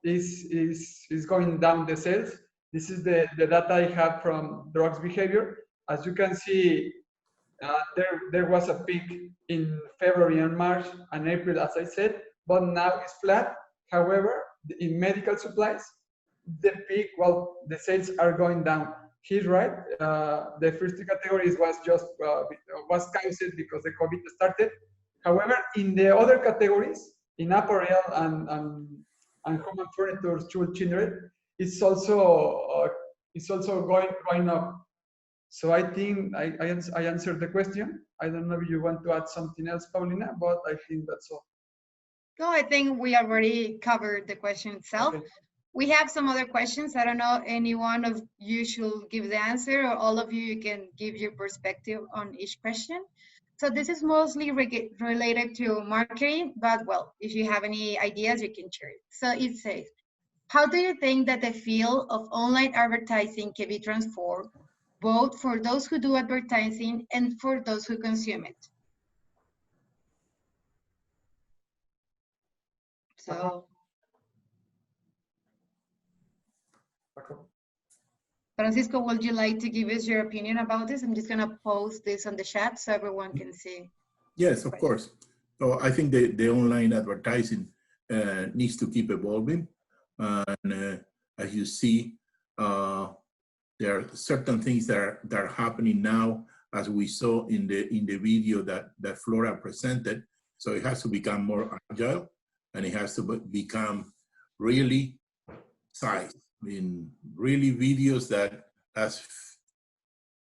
is going down the sales. This is the data I have from drugs behavior. As you can see, there was a peak in February and March and April, as I said, but now it's flat. However, in medical supplies, the peak, well, the sales are going down. He's right. The first two categories was just was caused because the COVID started. However, in the other categories, in apparel and home and furniture, children, it's also going up. So I think I answered the question. I don't know if you want to add something else, Paulina, but I think that's all. No, I think we already covered the question itself. Okay. We have some other questions. I don't know, any one of you should give the answer, or all of you can give your perspective on each question. So this is mostly related to marketing, but well, if you have any ideas, you can share it. So it says, how do you think that the field of online advertising can be transformed, both for those who do advertising and for those who consume it? So, Francisco, would you like to give us your opinion about this? I'm just gonna post this on the chat so everyone can see. Yes, of course. So I think the online advertising needs to keep evolving. And as you see, there are certain things that are happening now, as we saw in the video that Flora presented. So it has to become more agile, and it has to become really sized. I mean, really videos that has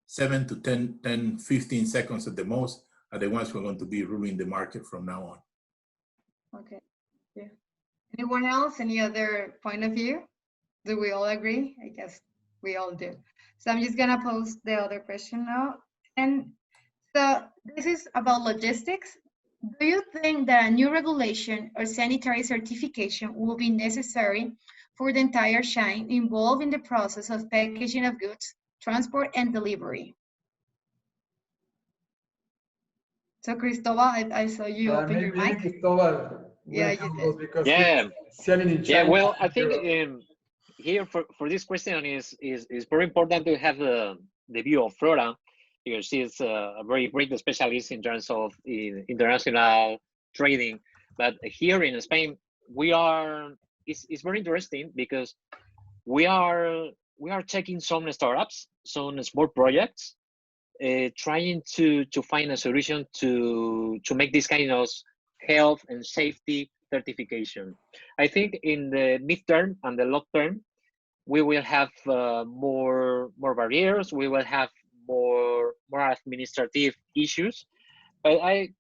7 to 10, 15 seconds at the most are the ones who are going to be ruling the market from now on. Okay. Yeah. Anyone else? Any other point of view? Do we all agree? I guess we all do. So I'm just gonna post the other question now. And so this is about logistics. Do you think that a new regulation or sanitary certification will be necessary for the entire chain involved in the process of packaging of goods, transport, and delivery? So Cristóbal, I saw you open your mic. Cristóbal, Yeah, you did. because Yeah. selling in China. Yeah, well, I think here for this question is very important to have the view of Flora, because she's a very great specialist in terms of international trading. But here in Spain, it's very interesting because we are checking some startups, some small projects, trying to find a solution to make this kind of health and safety certification. I think in the midterm and the long term, we will have more barriers. We will have more administrative issues. But I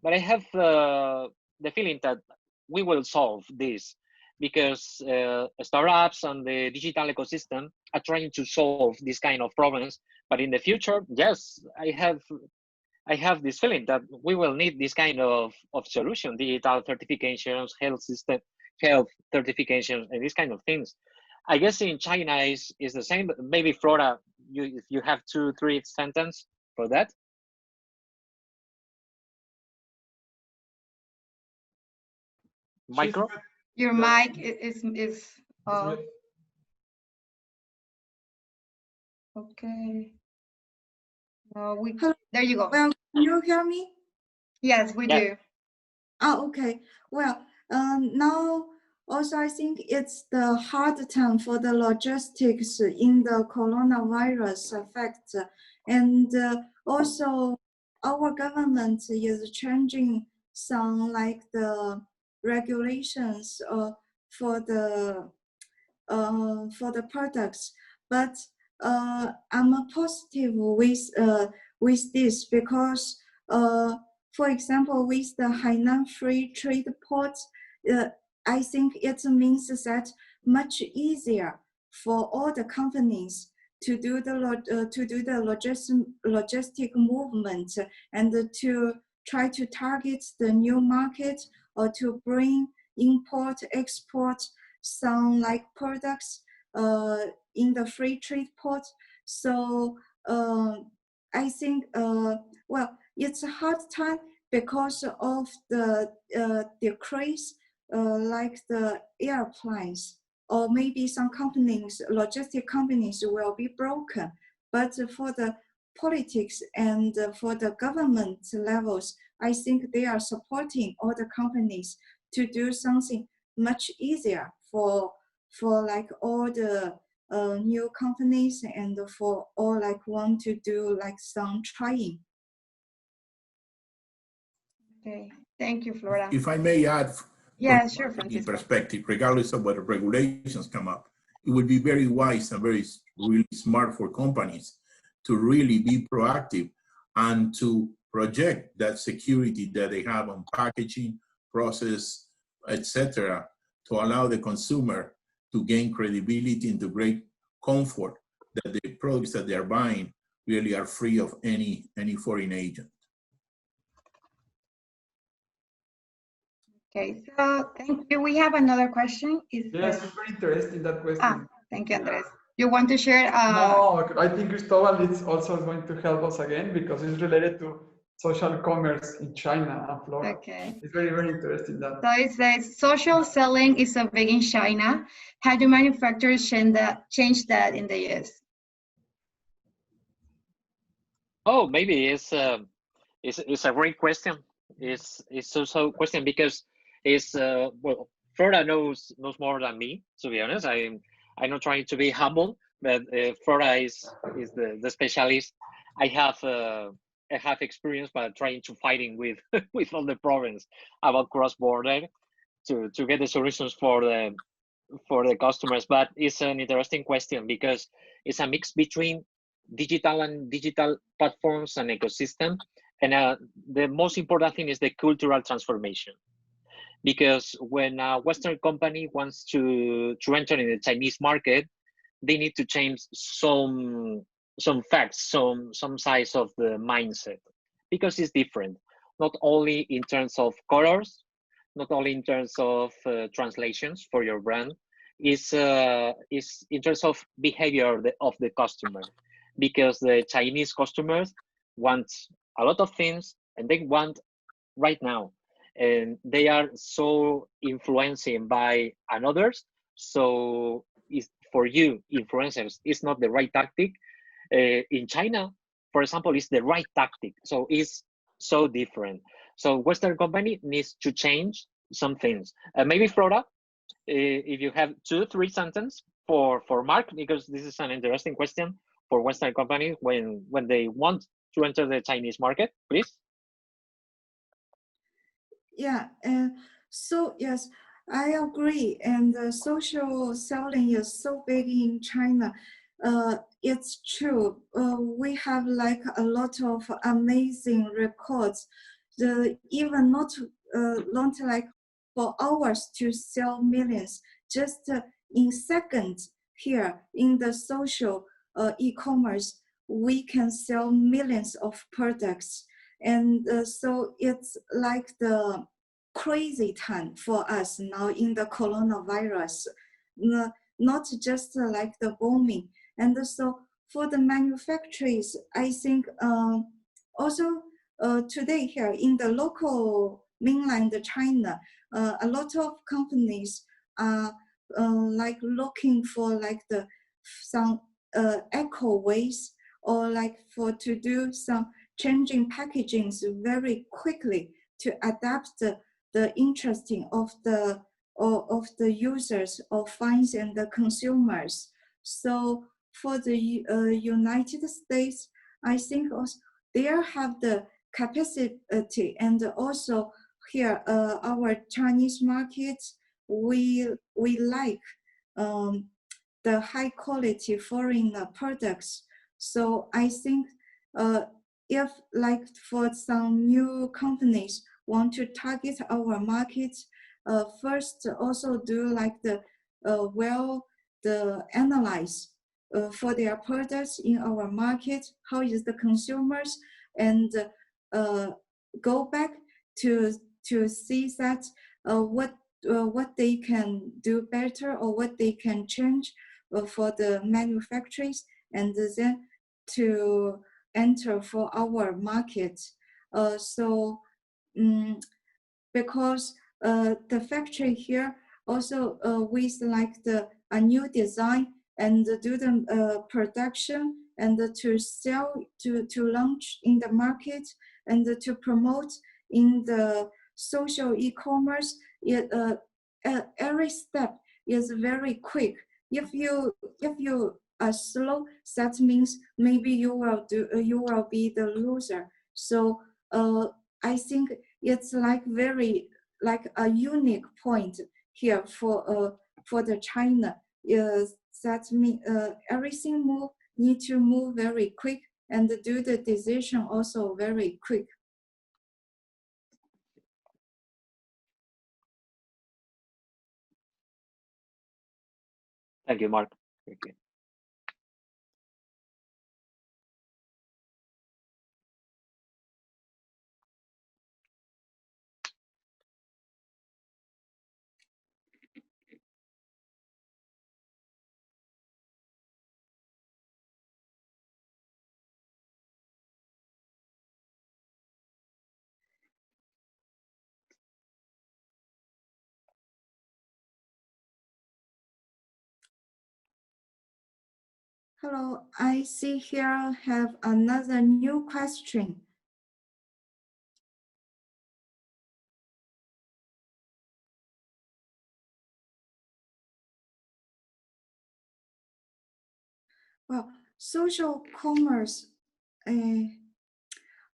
have the feeling that we will solve this, because startups and the digital ecosystem are trying to solve this kind of problems. But in the future, yes, I have this feeling that we will need this kind of solution, digital certifications, health certifications, and these kind of things. I guess in China is the same. Maybe Flora, if you have 2-3 sentences for that. Micro? Your mic is okay. There you go. Well, can you hear me? Yes, we do. Oh, okay. Well, now also I think it's the hard time for the logistics in the coronavirus effect, and also our government is changing some like the regulations for the products, but I'm positive with this because for example, with the Hainan Free Trade Port, I think it means that much easier for all the companies to do the logistic movement and to try to target the new market or to bring import export some like products in the free trade port. So I think well, it's a hard time because of the decrease like the airplanes. or maybe some companies, logistic companies will be broken. But for the politics and for the government levels, I think they are supporting all the companies to do something much easier for like all the new companies and for all like want to do like some trying. Okay, thank you, Flora. If I may add, Yeah, sure, from a Francisco. perspective, regardless of what regulations come up, it would be very wise and very really smart for companies to really be proactive and to project that security that they have on packaging, process, etc., to allow the consumer to gain credibility and to great comfort that the products that they're buying really are free of any foreign agent. Okay, so thank you. We have another question. Yes, it's very interesting, that question. Thank you, Andrés. You want to share? No, I think Cristóbal is also going to help us again because it's related to social commerce in China and Flora. Okay. It's very, very interesting that. So it says, social selling is so big in China. How do manufacturers change that in the US? Oh, maybe it's a great question. It's also a question because it's well, Flora knows more than me, to be honest. I'm not trying to be humble, but Flora is the specialist. I have experience, but trying to fighting with with all the problems about cross border to get the solutions for the customers. But it's an interesting question because it's a mix between digital platforms and ecosystem. And the most important thing is the cultural transformation. Because when a Western company wants to enter in the Chinese market, they need to change some facts, some size of the mindset, because it's different. Not only in terms of colors, not only in terms of translations for your brand, is in terms of behavior of the customer. Because the Chinese customers want a lot of things and they want right now. And they are so influencing by others. So for you, influencers, it's not the right tactic. In China, for example, it's the right tactic. So it's so different. So Western company needs to change some things. Maybe Flora, if you have 2-3 sentences for Mark, because this is an interesting question for Western companies when they want to enter the Chinese market, please. Yeah, so yes, I agree. And social selling is so big in China. It's true. We have like a lot of amazing records. Even not like for hours to sell millions, just in seconds here in the social e-commerce, we can sell millions of products. And so it's like the crazy time for us now in the coronavirus, not just like the booming. And so for the manufacturers, I think also today here in the local mainland China, a lot of companies are like looking for like some eco ways or like to do some changing packagings very quickly to adapt the interesting of the users or fans and the consumers. So for the United States, I think also they have the capacity, and also here our Chinese market, we like the high quality foreign products. So I think if like for some new companies want to target our market, first also do like the analyze for their products in our market, how is the consumers, and go back to see that what they can do better or what they can change for the manufacturers, and then to enter for our market. Because the factory here also with like the a new design and do the production and to sell, to launch in the market and to promote in the social e-commerce. Every step is very quick. If you are slow, that means maybe you will be the loser. So I think it's like a unique point here for the China. That means everything need to move very quick and do the decision also very quick. Thank you, Mark. Thank you. Hello, I see here have another new question. Well, social commerce,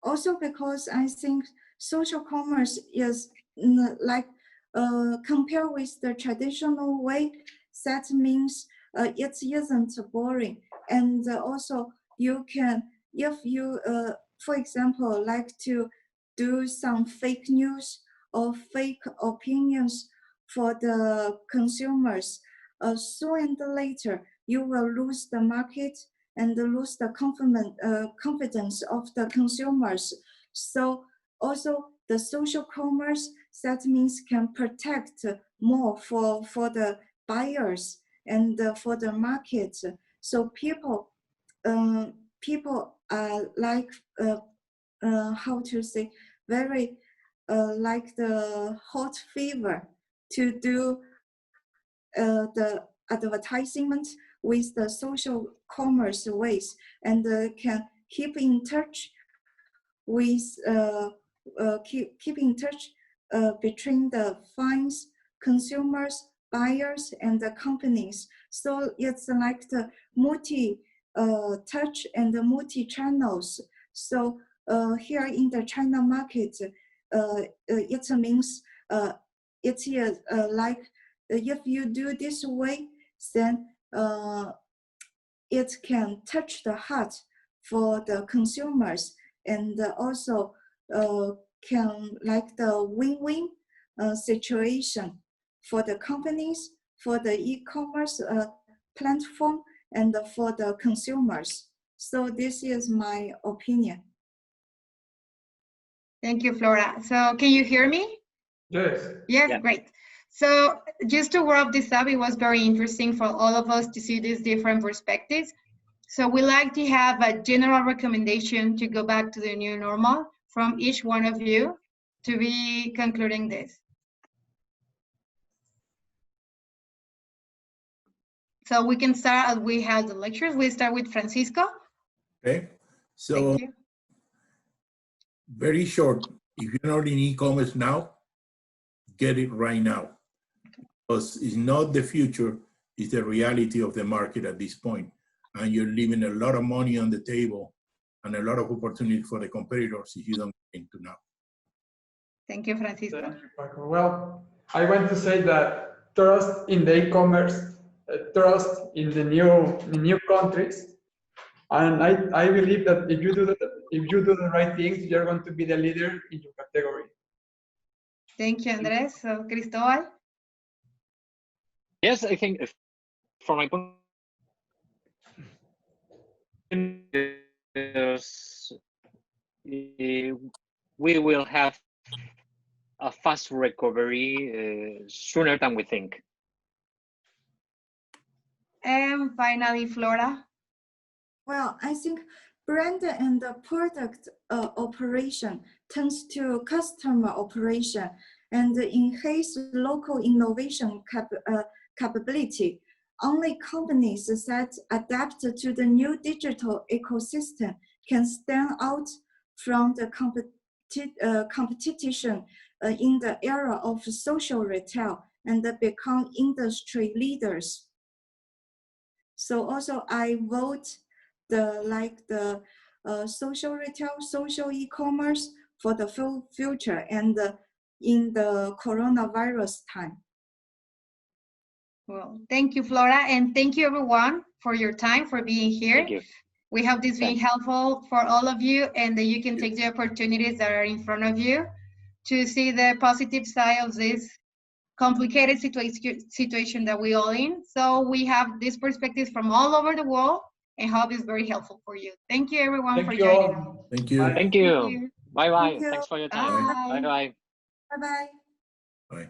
also because I think social commerce is like compared with the traditional way, that means it isn't boring. And also you can, if you, for example, like to do some fake news or fake opinions for the consumers, sooner and later, you will lose the market and lose the confidence of the consumers. So also the social commerce, that means can protect more for the buyers and for the market. So people are like, how to say, very like the hot fever to do the advertisement with the social commerce ways, and can keep in touch with keep in touch between the fans, consumers, buyers, and the companies. So it's like the multi touch and the multi channels. So here in the China market, it means it is like if you do this way, then it can touch the heart for the consumers, and also can like the win-win situation for the companies, for the e-commerce platform, and for the consumers. So this is my opinion. Thank you, Flora. So can you hear me? Yes. Yes, Yeah. great. So just to wrap this up, it was very interesting for all of us to see these different perspectives. So we like to have a general recommendation to go back to the new normal from each one of you to be concluding this. So we can start as we have the lectures. We start with Francisco. Okay, so Thank you. very short. If you're not in e-commerce now, get it right now. Because it's not the future, it's the reality of the market at this point. And you're leaving a lot of money on the table and a lot of opportunity for the competitors if you don't get into now. Thank you, Francisco. Thank you, Paco. Well, I want to say that trust in the e-commerce, trust in the new countries, and I believe that if you do the right things, you're going to be the leader in your category. Thank you, Andrés. So Cristóbal. Yes, I think from my point, we will have a fast recovery sooner than we think. And finally, Flora. Well, I think brand and the product operation turns to customer operation and enhance local innovation capability. Only companies that adapt to the new digital ecosystem can stand out from the competition in the era of social retail and become industry leaders. So also I vote the social retail, social e-commerce for the future and in the coronavirus time. Well, thank you, Flora, and thank you everyone for your time, for being here. Thank you. We hope this being helpful for all of you and that you can take the opportunities that are in front of you to see the positive side of this complicated situation that we all in. So we have these perspectives from all over the world and hope it's very helpful for you. Thank you everyone for joining us. Thank you. Bye. Thank you. Bye-bye. Thank you. Thanks for your time. Bye. Bye-bye. Bye-bye. Bye.